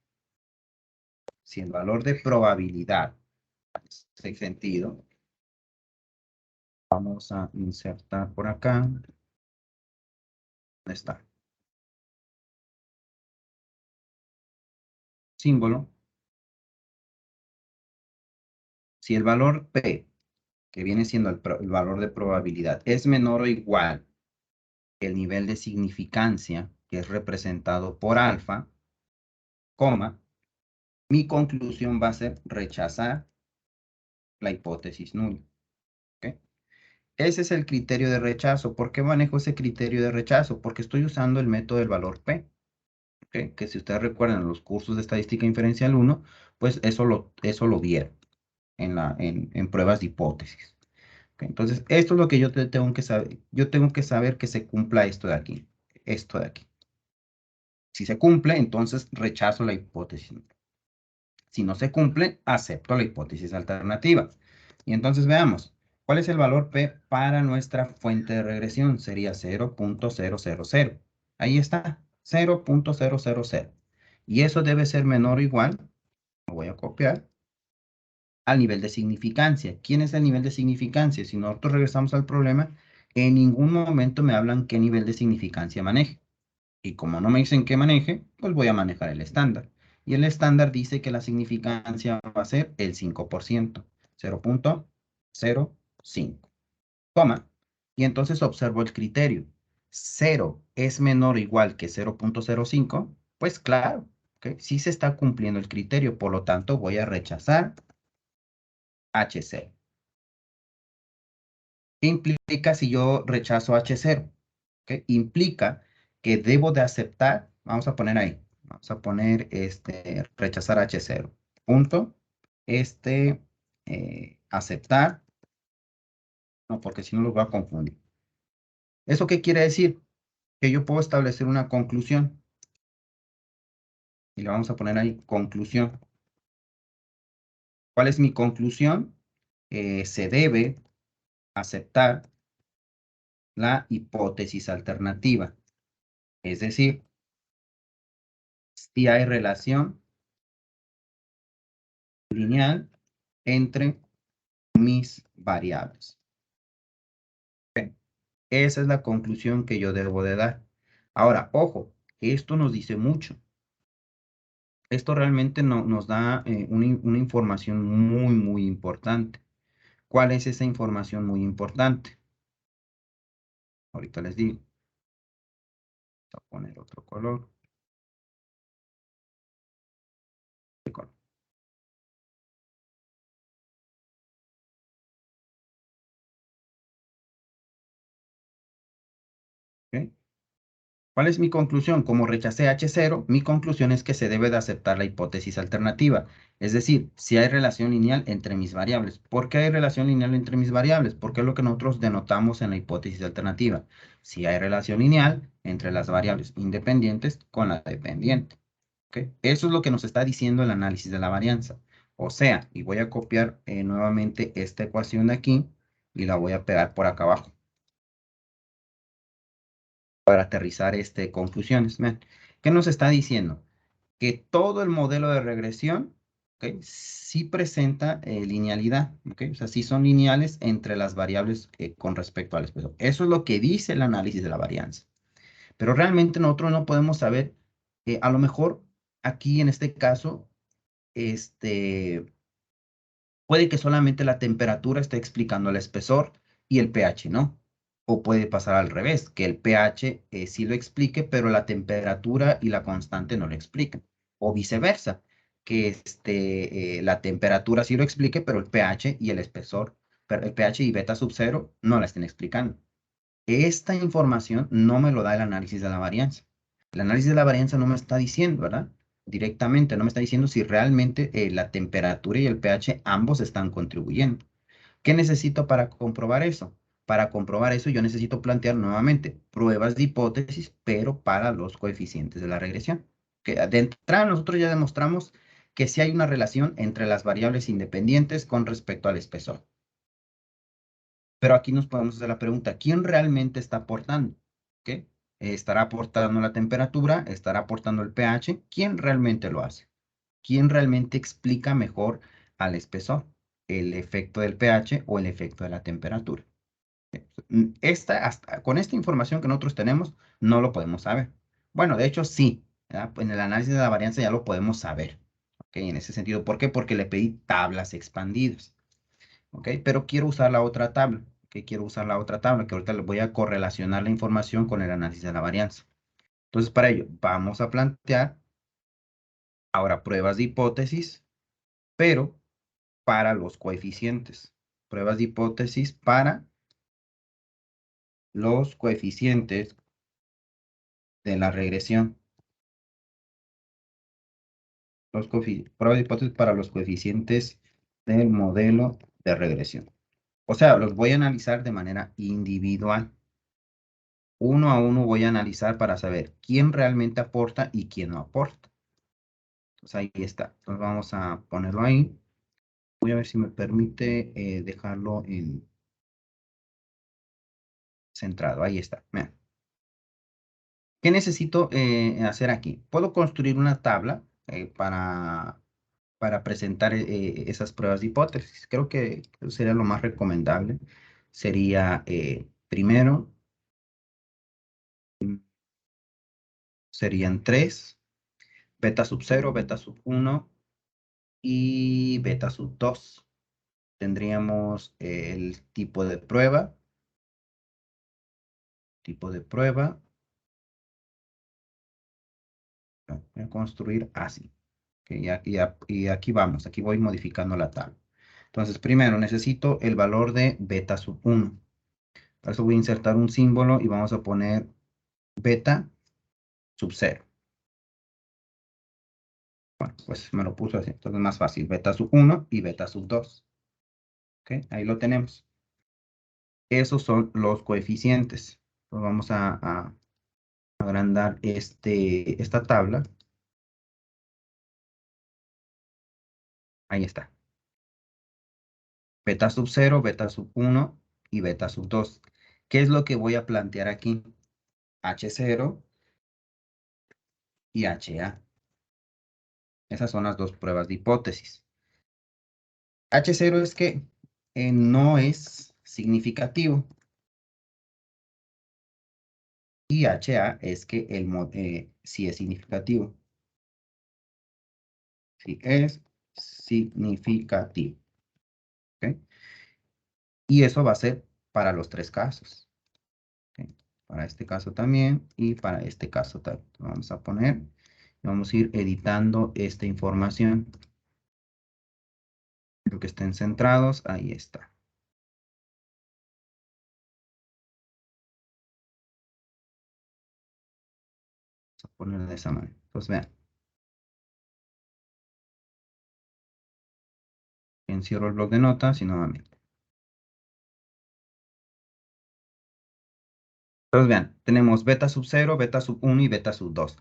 si el valor de probabilidad, en ese sentido, vamos a insertar por acá. ¿Dónde está? Símbolo. Si el valor P, que viene siendo el valor de probabilidad, es menor o igual que el nivel de significancia, que es representado por alfa, coma, Mi conclusión va a ser rechazar la hipótesis nula. ¿Ok? Ese es el criterio de rechazo. ¿Por qué manejo ese criterio de rechazo? Porque estoy usando el método del valor P. ¿Ok? Que si ustedes recuerdan en los cursos de estadística inferencial 1, pues eso lo vieron en pruebas de hipótesis. ¿Ok? Entonces, esto es lo que yo tengo que saber. Yo tengo que saber que se cumpla esto de aquí. Esto de aquí. Si se cumple, entonces rechazo la hipótesis. Si no se cumple, acepto la hipótesis alternativa. Y entonces veamos, ¿cuál es el valor P para nuestra fuente de regresión? Sería 0.000. Ahí está, 0.000. Y eso debe ser menor o igual, lo voy a copiar, al nivel de significancia. ¿Quién es el nivel de significancia? Si nosotros regresamos al problema, en ningún momento me hablan qué nivel de significancia maneje. Y como no me dicen que maneje, pues voy a manejar el estándar. Y el estándar dice que la significancia va a ser el 5%, 0.05, coma. Y entonces observo el criterio. 0 es menor o igual que 0.05, pues claro, ¿ok? Sí se está cumpliendo el criterio, por lo tanto voy a rechazar H0. ¿Qué implica si yo rechazo H0? ¿Ok? Implica que debo de aceptar, vamos a poner ahí, vamos a poner rechazar H0. Punto, aceptar, no, porque si no lo voy a confundir. ¿Eso qué quiere decir? Que yo puedo establecer una conclusión. Y le vamos a poner ahí, conclusión. ¿Cuál es mi conclusión? Se debe aceptar la hipótesis alternativa. Es decir, si hay relación lineal entre mis variables. Ok. Esa es la conclusión que yo debo de dar. Ahora, ojo, esto nos dice mucho. Esto realmente nos da una información muy, muy importante. ¿Cuál es esa información muy importante? Ahorita les digo. Voy a poner otro color. Este color. ¿Ok? ¿Cuál es mi conclusión? Como rechacé H0, mi conclusión es que se debe de aceptar la hipótesis alternativa. Es decir, si hay relación lineal entre mis variables. ¿Por qué hay relación lineal entre mis variables? Porque es lo que nosotros denotamos en la hipótesis alternativa. Si hay relación lineal entre las variables independientes con la dependiente. ¿Ok? Eso es lo que nos está diciendo el análisis de la varianza. O sea, y voy a copiar nuevamente esta ecuación de aquí y la voy a pegar por acá abajo para aterrizar conclusiones. Vean, ¿qué nos está diciendo? Que todo el modelo de regresión, ¿ok? Sí presenta linealidad, ¿ok? O sea, sí son lineales entre las variables con respecto al espejo. Eso es lo que dice el análisis de la varianza. Pero realmente nosotros no podemos saber, a lo mejor aquí en este caso, puede que solamente la temperatura esté explicando el espesor y el pH no. O puede pasar al revés, que el pH sí lo explique, pero la temperatura y la constante no lo expliquen. O viceversa, que la temperatura sí lo explique, pero el pH y el espesor, pero el pH y beta sub cero no la estén explicando. Esta información no me lo da el análisis de la varianza. El análisis de la varianza no me está diciendo, ¿verdad? Directamente, no me está diciendo si realmente la temperatura y el pH ambos están contribuyendo. ¿Qué necesito para comprobar eso? Para comprobar eso yo necesito plantear nuevamente pruebas de hipótesis, pero para los coeficientes de la regresión. Que de entrada nosotros ya demostramos que sí hay una relación entre las variables independientes con respecto al espesor. Pero aquí nos podemos hacer la pregunta, ¿quién realmente está aportando? ¿Qué? ¿Estará aportando la temperatura? ¿Estará aportando el pH? ¿Quién realmente lo hace? ¿Quién realmente explica mejor al espesor? ¿El efecto del pH o el efecto de la temperatura? Con esta información que nosotros tenemos, no lo podemos saber. Bueno, de hecho, sí. ¿Verdad? Pues en el análisis de la varianza ya lo podemos saber. ¿Ok? En ese sentido, ¿por qué? Porque le pedí tablas expandidas. ¿Ok? Pero quiero usar la otra tabla. ¿Ok? Quiero usar la otra tabla, que ahorita les voy a correlacionar la información con el análisis de la varianza. Entonces, para ello, vamos a plantear Ahora, pruebas de hipótesis, pero para los coeficientes. Pruebas de hipótesis para los coeficientes de la regresión. Pruebas de hipótesis para los coeficientes del modelo de regresión. O sea, los voy a analizar de manera individual. Uno a uno voy a analizar para saber quién realmente aporta y quién no aporta. Entonces ahí está. Entonces vamos a ponerlo ahí. Voy a ver si me permite dejarlo en centrado. Ahí está. Vean. ¿Qué necesito hacer aquí? Puedo construir una tabla para presentar esas pruebas de hipótesis. Creo que sería lo más recomendable. Sería primero, serían 3, beta sub 0, beta sub 1 y beta sub 2. Tendríamos el tipo de prueba. Voy a construir así. Ok, y aquí vamos, aquí voy modificando la tabla. Entonces, primero necesito el valor de beta sub 1. Para eso voy a insertar un símbolo y vamos a poner beta sub 0. Bueno, pues me lo puso así. Entonces es más fácil. Beta sub 1 y beta sub 2. Ok, ahí lo tenemos. Esos son los coeficientes. Entonces vamos a agrandar esta tabla. Ahí está. Beta sub 0, beta sub 1 y beta sub 2. ¿Qué es lo que voy a plantear aquí? H0 y HA. Esas son las dos pruebas de hipótesis. H0 es que no es significativo y HA es que sí es significativo. Sí es significativo. ¿Ok? Y eso va a ser para los tres casos. ¿Ok? Para este caso también y para este caso también. Vamos a poner, vamos a ir editando esta información. Quiero que estén centrados. Ahí está. Vamos a poner de esa manera. Pues vean. Encierro el bloc de notas y nuevamente. Entonces vean, tenemos beta sub 0, beta sub 1 y beta sub 2.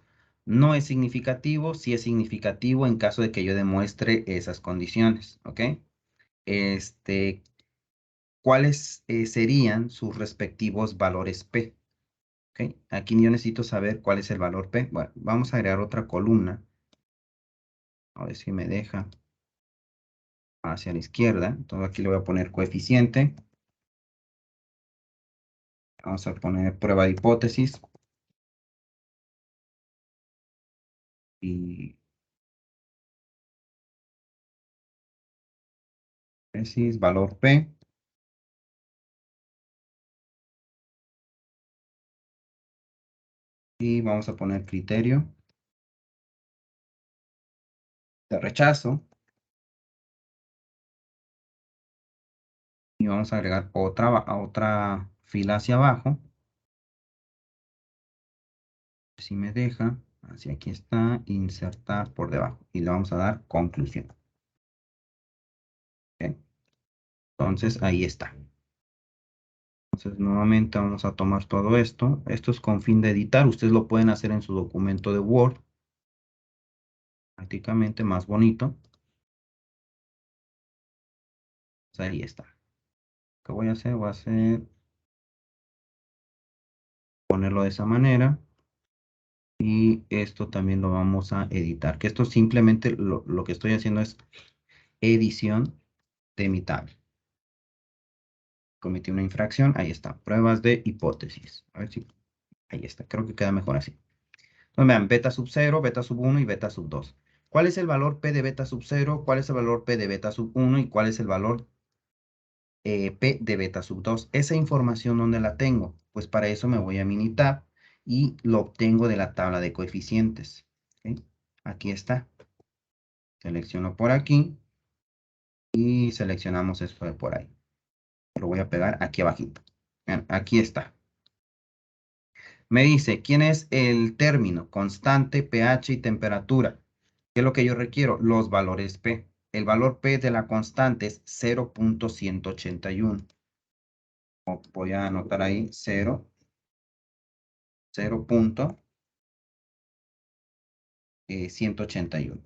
No es significativo, sí es significativo en caso de que yo demuestre esas condiciones, ¿ok? Este, ¿Cuáles serían sus respectivos valores P? ¿Ok? Aquí yo necesito saber cuál es el valor P. Bueno, vamos a agregar otra columna. A ver si me deja hacia la izquierda. Entonces aquí le voy a poner coeficiente. Vamos a poner prueba de hipótesis. Y hipótesis, valor P. Y vamos a poner criterio de rechazo. Y vamos a agregar otra fila hacia abajo. Si me deja, hacia aquí está, insertar por debajo. Y le vamos a dar conclusión. ¿Ok? Entonces ahí está. Entonces nuevamente vamos a tomar todo esto. Esto es con fin de editar. Ustedes lo pueden hacer en su documento de Word. Prácticamente más bonito. Pues ahí está. ¿Qué voy a hacer? Voy a hacer ponerlo de esa manera. Y esto también lo vamos a editar. Que esto simplemente lo que estoy haciendo es edición de mi tabla. Cometí una infracción. Ahí está. Pruebas de hipótesis. A ver si... Ahí está. Creo que queda mejor así. Entonces vean, beta sub 0, beta sub 1 y beta sub 2. ¿Cuál es el valor P de beta sub 0? ¿Cuál es el valor P de beta sub 1? ¿Y cuál es el valor P de beta sub 2? Esa información, ¿dónde la tengo? Pues para eso me voy a Minitab y lo obtengo de la tabla de coeficientes. ¿Ok? Aquí está. Selecciono por aquí y seleccionamos esto de por ahí. Lo voy a pegar aquí abajito. Vean, aquí está. Me dice, ¿quién es el término? Constante, pH y temperatura. ¿Qué es lo que yo requiero? Los valores P. El valor P de la constante es 0.181. Voy a anotar ahí 0.181.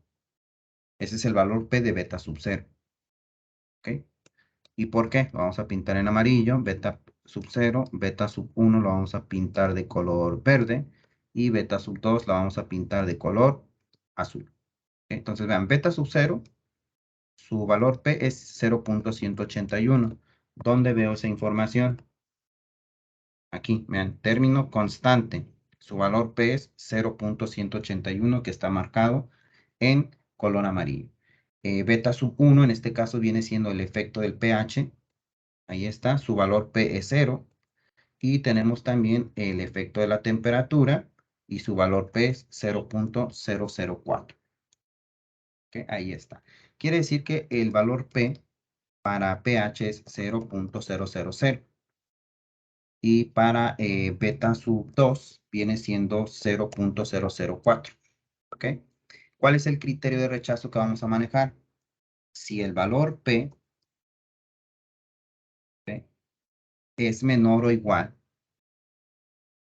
Ese es el valor P de beta sub 0. ¿Ok? ¿Y por qué? Lo vamos a pintar en amarillo, beta sub 0, beta sub 1 lo vamos a pintar de color verde y beta sub 2 la vamos a pintar de color azul. ¿Ok? Entonces vean, beta sub 0, su valor P es 0.181. ¿Dónde veo esa información? Aquí, vean, término constante. Su valor P es 0.181 que está marcado en color amarillo. Beta sub 1 en este caso viene siendo el efecto del pH. Ahí está, su valor P es 0. Y tenemos también el efecto de la temperatura y su valor P es 0.004. ¿Ok? Ahí está. Quiere decir que el valor P para pH es 0.000 y para beta sub 2 viene siendo 0.004. ¿Ok? ¿Cuál es el criterio de rechazo que vamos a manejar? Si el valor P, ¿ok?, es menor o igual,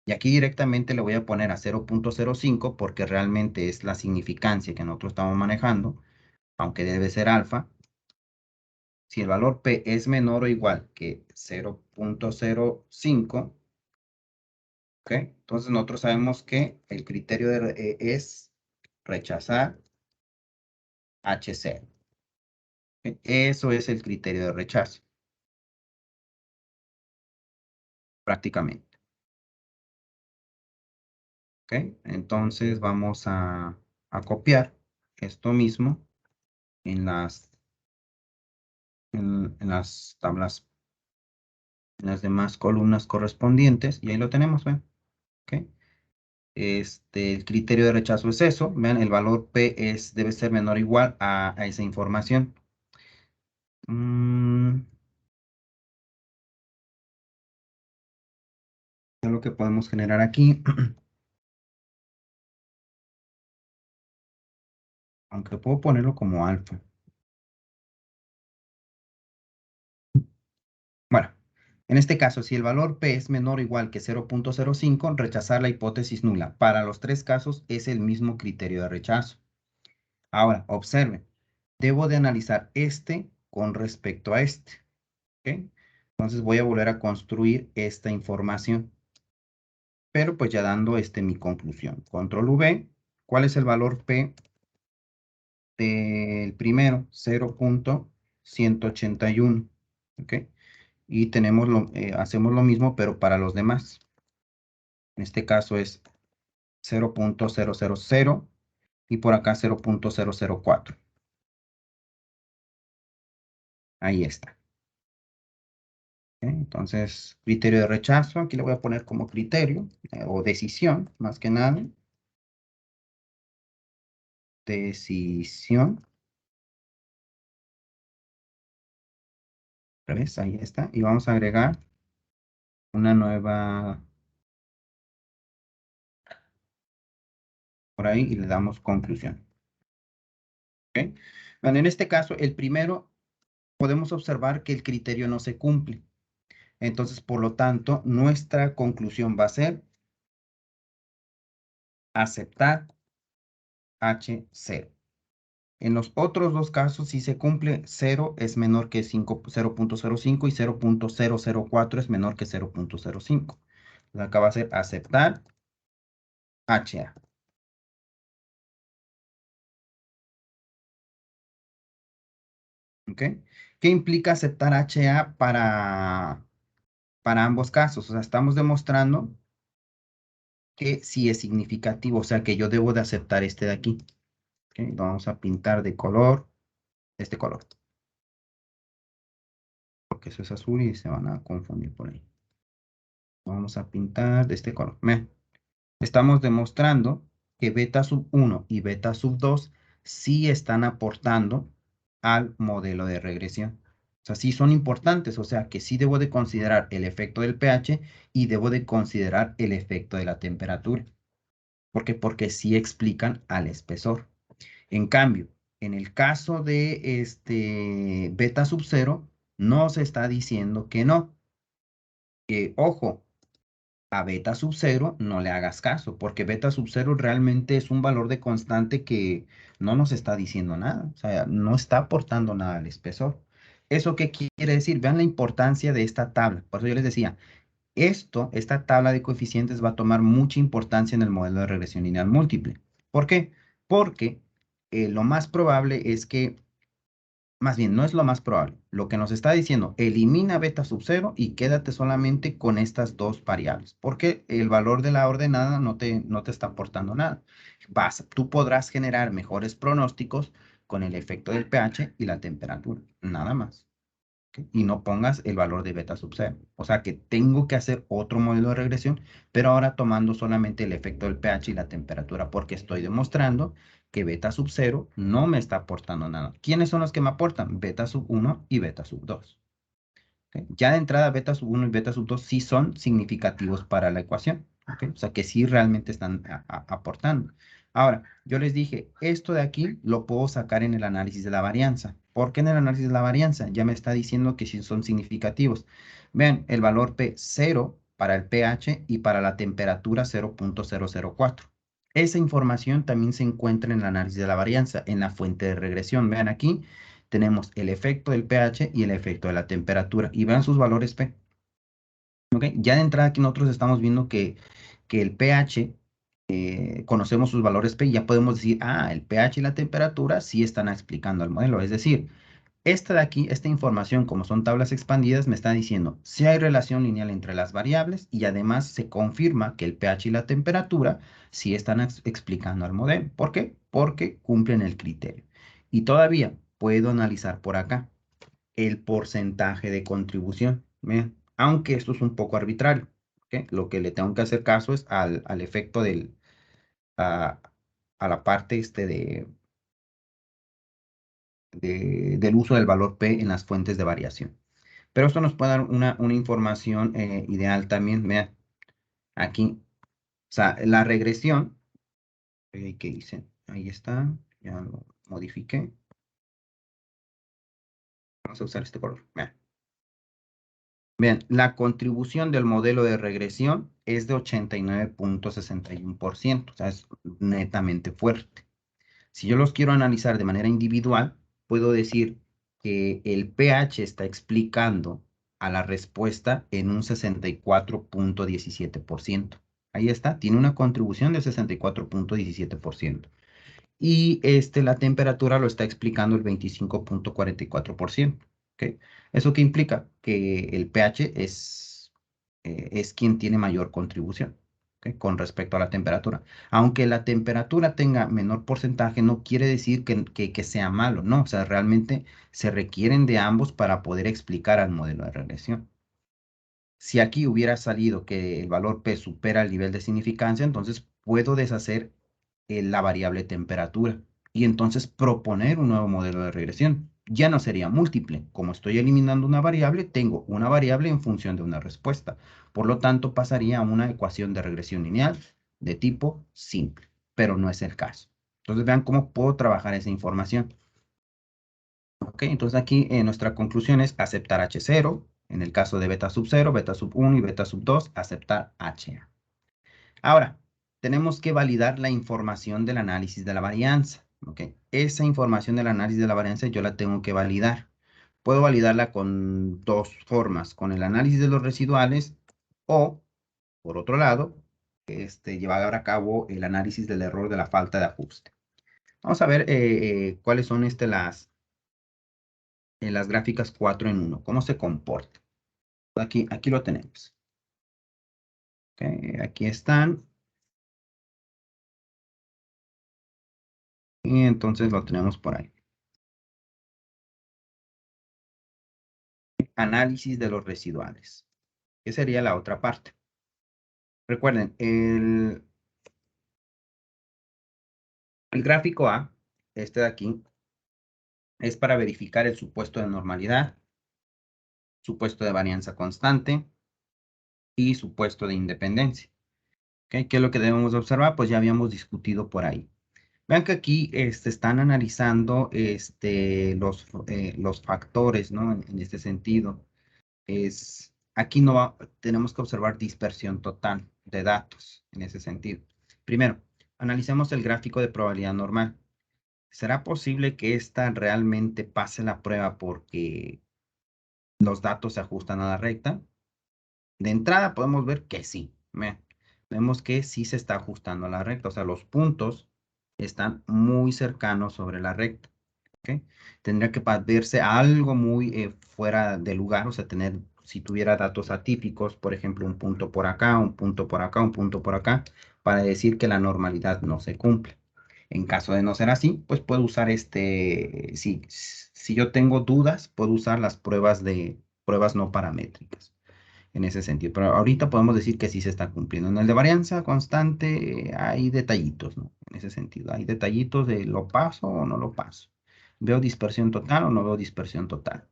y aquí directamente le voy a poner a 0.05 porque realmente es la significancia que nosotros estamos manejando, aunque debe ser alfa. Si el valor P es menor o igual que 0.05, ¿ok? Entonces nosotros sabemos que el criterio es rechazar H0. ¿Ok? Eso es el criterio de rechazo, prácticamente. ¿Ok? Entonces vamos a copiar esto mismo en las tablas, en las demás columnas correspondientes, y ahí lo tenemos, ¿ven? ¿Ok? El criterio de rechazo es eso, vean, el valor P debe ser menor o igual a esa información. Es lo que podemos generar aquí, aunque puedo ponerlo como alfa. Bueno, en este caso, si el valor P es menor o igual que 0.05, rechazar la hipótesis nula. Para los tres casos es el mismo criterio de rechazo. Ahora, observen, debo de analizar este con respecto a este. ¿Ok? Entonces voy a volver a construir esta información, pero pues ya dando mi conclusión. Control V, ¿cuál es el valor P del primero? 0.181. ¿Ok? Y hacemos lo mismo, pero para los demás. En este caso es 0.000 y por acá 0.004. Ahí está. ¿Ok? Entonces, criterio de rechazo, aquí le voy a poner como criterio o decisión, más que nada. Decisión. ¿Ves? Ahí está. Y vamos a agregar una nueva por ahí y le damos conclusión. ¿Ok? Bueno, en este caso, el primero, podemos observar que el criterio no se cumple. Entonces, por lo tanto, nuestra conclusión va a ser aceptar H0. En los otros dos casos, si se cumple, 0 es menor que 0.05 y 0.004 es menor que 0.05. Entonces, acá va a ser aceptar HA. ¿Ok? ¿Qué implica aceptar HA para ambos casos? O sea, estamos demostrando que sí es significativo, o sea, que yo debo de aceptar este de aquí. ¿Ok? Lo vamos a pintar de color, este color, porque eso es azul y se van a confundir por ahí. Vamos a pintar de este color. Estamos demostrando que beta sub 1 y beta sub 2 sí están aportando al modelo de regresión. O sea, sí son importantes, o sea que sí debo de considerar el efecto del pH y debo de considerar el efecto de la temperatura. ¿Por qué? Porque sí explican al espesor. En cambio, en el caso de este beta sub 0, no se está diciendo que no. Ojo, a beta sub 0 no le hagas caso, porque beta sub 0 realmente es un valor de constante que no nos está diciendo nada, o sea, no está aportando nada al espesor. ¿Eso qué quiere decir? Vean la importancia de esta tabla. Por eso yo les decía, esta tabla de coeficientes va a tomar mucha importancia en el modelo de regresión lineal múltiple. ¿Por qué? Porque lo más probable es que, más bien, no es lo más probable. Lo que nos está diciendo, elimina beta sub 0 y quédate solamente con estas dos variables, porque el valor de la ordenada no te está aportando nada. Tú podrás generar mejores pronósticos con el efecto del pH y la temperatura, nada más. ¿Ok? Y no pongas el valor de beta sub 0. O sea que tengo que hacer otro modelo de regresión, pero ahora tomando solamente el efecto del pH y la temperatura, porque estoy demostrando que beta sub 0 no me está aportando nada. ¿Quiénes son los que me aportan? Beta sub 1 y beta sub 2. ¿Ok? Ya de entrada, beta sub 1 y beta sub 2 sí son significativos para la ecuación. ¿Ok? O sea que sí realmente están aportando. Ahora, yo les dije, esto de aquí lo puedo sacar en el análisis de la varianza. ¿Por qué en el análisis de la varianza? Ya me está diciendo que sí son significativos. Vean, el valor P 0 para el pH y para la temperatura 0.004. Esa información también se encuentra en el análisis de la varianza, en la fuente de regresión. Vean aquí, tenemos el efecto del pH y el efecto de la temperatura. Y vean sus valores P. ¿Ok? Ya de entrada aquí nosotros estamos viendo que el pH, conocemos sus valores P y ya podemos decir, el pH y la temperatura sí están explicando el modelo. Es decir, esta de aquí, esta información, como son tablas expandidas, me está diciendo si hay relación lineal entre las variables y además se confirma que el pH y la temperatura sí están explicando al modelo. ¿Por qué? Porque cumplen el criterio. Y todavía puedo analizar por acá el porcentaje de contribución. Vean, aunque esto es un poco arbitrario. ¿Ok? Lo que le tengo que hacer caso es al efecto a, a la parte del uso del valor P en las fuentes de variación. Pero esto nos puede dar una información ideal también. Vean, aquí, o sea, la regresión, ¿qué hice? Ahí está, ya lo modifiqué. Vamos a usar este color. Vean. Vean, la contribución del modelo de regresión es de 89.61%, o sea, es netamente fuerte. Si yo los quiero analizar de manera individual, puedo decir que el pH está explicando a la respuesta en un 64.17%. Ahí está, tiene una contribución de 64.17%. Y la temperatura lo está explicando el 25.44%. ¿Ok? ¿Eso qué implica? Que el pH es quien tiene mayor contribución. ¿Ok? Con respecto a la temperatura. Aunque la temperatura tenga menor porcentaje, no quiere decir que sea malo, ¿no? O sea, realmente se requieren de ambos para poder explicar al modelo de regresión. Si aquí hubiera salido que el valor P supera el nivel de significancia, entonces puedo deshacer la variable temperatura y entonces proponer un nuevo modelo de regresión. Ya no sería múltiple. Como estoy eliminando una variable, tengo una variable en función de una respuesta. Por lo tanto, pasaría a una ecuación de regresión lineal de tipo simple, pero no es el caso. Entonces, vean cómo puedo trabajar esa información. ¿Ok? Entonces, aquí nuestra conclusión es aceptar H0. En el caso de beta sub 0, beta sub 1 y beta sub 2, aceptar HA. Ahora, tenemos que validar la información del análisis de la varianza. ¿Ok? Esa información del análisis de la varianza yo la tengo que validar. Puedo validarla con dos formas, con el análisis de los residuales o, por otro lado, llevar a cabo el análisis del error de la falta de ajuste. Vamos a ver cuáles son las gráficas 4 en 1, cómo se comporta. Aquí lo tenemos. ¿Ok? Aquí están. Y entonces lo tenemos por ahí. Análisis de los residuales. ¿Qué sería la otra parte? Recuerden, el gráfico A este de aquí, es para verificar el supuesto de normalidad, supuesto de varianza constante y supuesto de independencia. ¿Ok? ¿Qué es lo que debemos observar? Pues ya habíamos discutido por ahí. Vean que aquí están analizando los factores, ¿no? En este sentido. Aquí tenemos que observar dispersión total de datos en ese sentido. Primero, analicemos el gráfico de probabilidad normal. ¿Será posible que esta realmente pase la prueba porque los datos se ajustan a la recta? De entrada podemos ver que sí. Vemos que sí se está ajustando a la recta, o sea, los puntos están muy cercanos sobre la recta. ¿Ok? Tendría que verse algo muy fuera de lugar, o sea, si tuviera datos atípicos, por ejemplo, un punto por acá, un punto por acá, un punto por acá, para decir que la normalidad no se cumple. En caso de no ser así, pues puedo usar si yo tengo dudas, puedo usar las pruebas no paramétricas en ese sentido. Pero ahorita podemos decir que sí se está cumpliendo. En el de varianza constante hay detallitos, ¿no? En ese sentido, hay detallitos de lo paso o no lo paso. ¿Veo dispersión total o no veo dispersión total?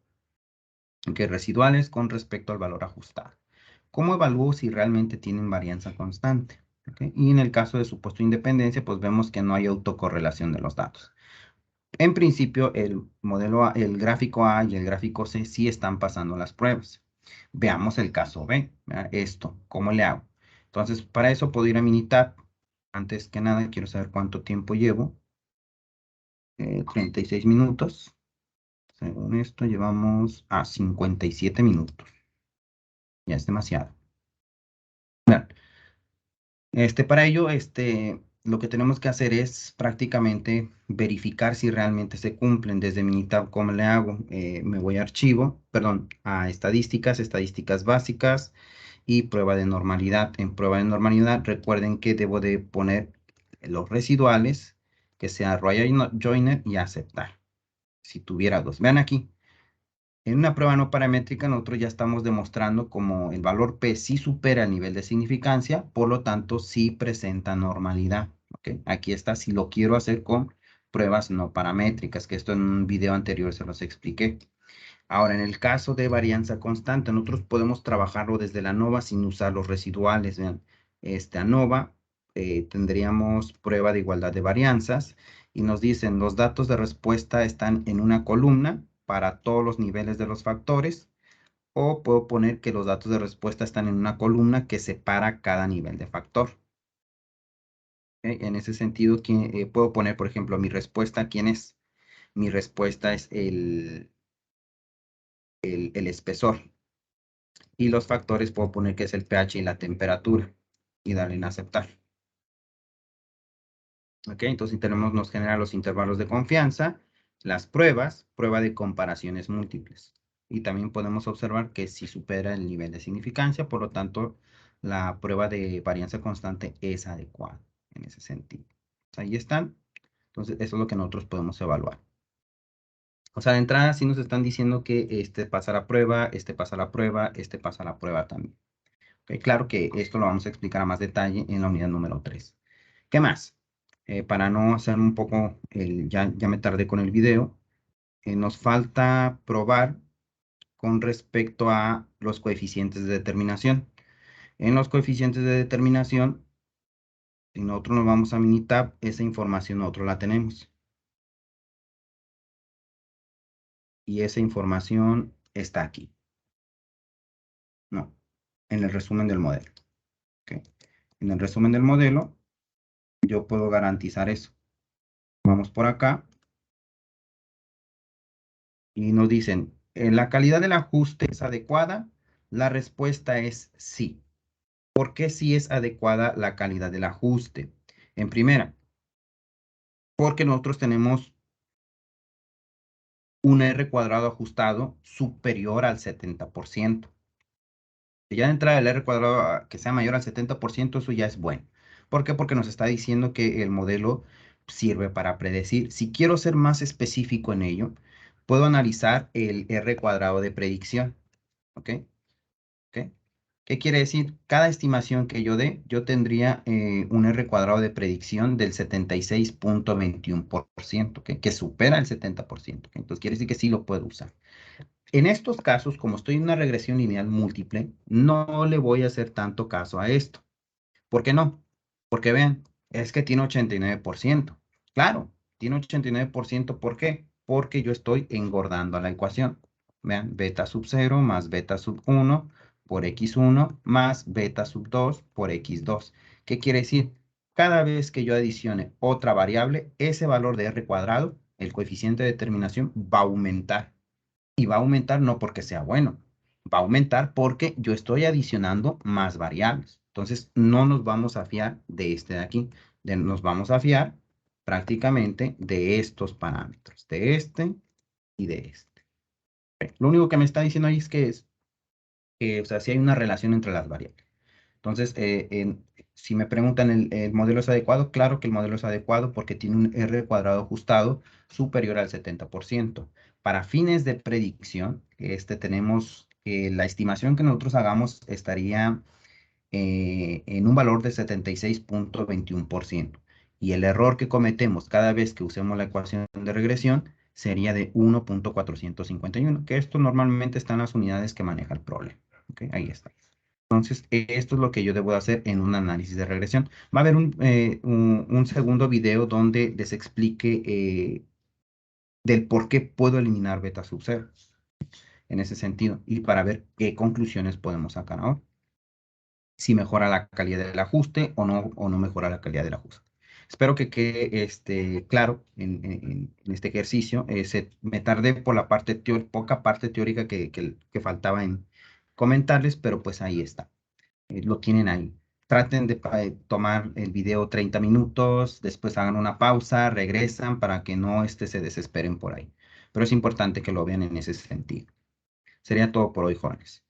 Ok, residuales con respecto al valor ajustado. ¿Cómo evalúo si realmente tienen varianza constante? ¿Ok? Y en el caso de supuesto de independencia, pues vemos que no hay autocorrelación de los datos. En principio, el gráfico A y el gráfico C sí están pasando las pruebas. Veamos el caso B, ¿verdad? Esto, ¿cómo le hago? Entonces, para eso puedo ir a Minitab. Antes que nada, quiero saber cuánto tiempo llevo. 36 minutos. Según esto, llevamos a 57 minutos. Ya es demasiado. Bien. Para ello, lo que tenemos que hacer es prácticamente verificar si realmente se cumplen. Desde Minitab, ¿cómo le hago? Me voy a archivo, perdón, a estadísticas, estadísticas básicas y prueba de normalidad. En prueba de normalidad, recuerden que debo de poner los residuales, que sea Royal Joiner y aceptar. Si tuviera dos. Vean aquí. En una prueba no paramétrica, nosotros ya estamos demostrando como el valor P sí supera el nivel de significancia, por lo tanto, sí presenta normalidad. ¿Ok? Aquí está, si lo quiero hacer con pruebas no paramétricas, que esto en un video anterior se los expliqué. Ahora, en el caso de varianza constante, nosotros podemos trabajarlo desde la ANOVA sin usar los residuales. Vean, ANOVA, tendríamos prueba de igualdad de varianzas y nos dicen los datos de respuesta están en una columna para todos los niveles de los factores, o puedo poner que los datos de respuesta están en una columna que separa cada nivel de factor. En ese sentido, puedo poner, por ejemplo, mi respuesta, ¿quién es? Mi respuesta es el espesor. Y los factores puedo poner que es el pH y la temperatura y darle en aceptar. Ok, entonces nos genera los intervalos de confianza, las pruebas, prueba de comparaciones múltiples. Y también podemos observar que si supera el nivel de significancia, por lo tanto, la prueba de varianza constante es adecuada en ese sentido. Ahí están. Entonces, eso es lo que nosotros podemos evaluar. O sea, de entrada sí nos están diciendo que este pasa la prueba, este pasa la prueba, este pasa la prueba también. Claro que esto lo vamos a explicar a más detalle en la unidad número 3. ¿Qué más? Para no hacer un poco, ya me tardé con el video, nos falta probar con respecto a los coeficientes de determinación. En los coeficientes de determinación, si nosotros nos vamos a Minitab, esa información nosotros la tenemos. Y esa información está aquí. No, en el resumen del modelo. ¿Ok? En el resumen del modelo, yo puedo garantizar eso. Vamos por acá. Y nos dicen, ¿la calidad del ajuste es adecuada? La respuesta es sí. ¿Por qué sí es adecuada la calidad del ajuste? En primera, porque nosotros tenemos un R cuadrado ajustado superior al 70%. Si ya de entrada el R cuadrado que sea mayor al 70%, eso ya es bueno. ¿Por qué? Porque nos está diciendo que el modelo sirve para predecir. Si quiero ser más específico en ello, puedo analizar el R cuadrado de predicción. ¿Ok? ¿Ok? ¿Qué quiere decir? Cada estimación que yo dé, yo tendría un R cuadrado de predicción del 76.21%, que supera el 70%. ¿Ok? Entonces quiere decir que sí lo puedo usar. En estos casos, como estoy en una regresión lineal múltiple, no le voy a hacer tanto caso a esto. ¿Por qué no? Porque vean, es que tiene 89%. Claro, tiene 89%. ¿Por qué? Porque yo estoy engordando a la ecuación. Vean, beta sub 0 más beta sub 1 por x1 más beta sub 2 por x2. ¿Qué quiere decir? Cada vez que yo adicione otra variable, ese valor de r cuadrado, el coeficiente de determinación, va a aumentar. Y va a aumentar no porque sea bueno, va a aumentar porque yo estoy adicionando más variables. Entonces, no nos vamos a fiar de este de aquí, nos vamos a fiar prácticamente de estos parámetros, de este y de este. Lo único que me está diciendo ahí es que, o sea, si hay una relación entre las variables. Entonces, si me preguntan, ¿el modelo es adecuado? Claro que el modelo es adecuado porque tiene un R cuadrado ajustado superior al 70%. Para fines de predicción, tenemos la estimación que nosotros hagamos estaría en un valor de 76.21%. Y el error que cometemos cada vez que usemos la ecuación de regresión sería de 1.451, que esto normalmente está en las unidades que maneja el problema. ¿Ok? Ahí está. Entonces, esto es lo que yo debo hacer en un análisis de regresión. Va a haber un segundo video donde les explique del por qué puedo eliminar beta sub 0 en ese sentido y para ver qué conclusiones podemos sacar ahora. Si mejora la calidad del ajuste o no mejora la calidad del ajuste. Espero que quede claro en este ejercicio. Me tardé por la poca parte teórica que faltaba en comentarles, pero pues ahí está. Lo tienen ahí. Traten de tomar el video 30 minutos, después hagan una pausa, regresan para que no se desesperen por ahí. Pero es importante que lo vean en ese sentido. Sería todo por hoy, jóvenes.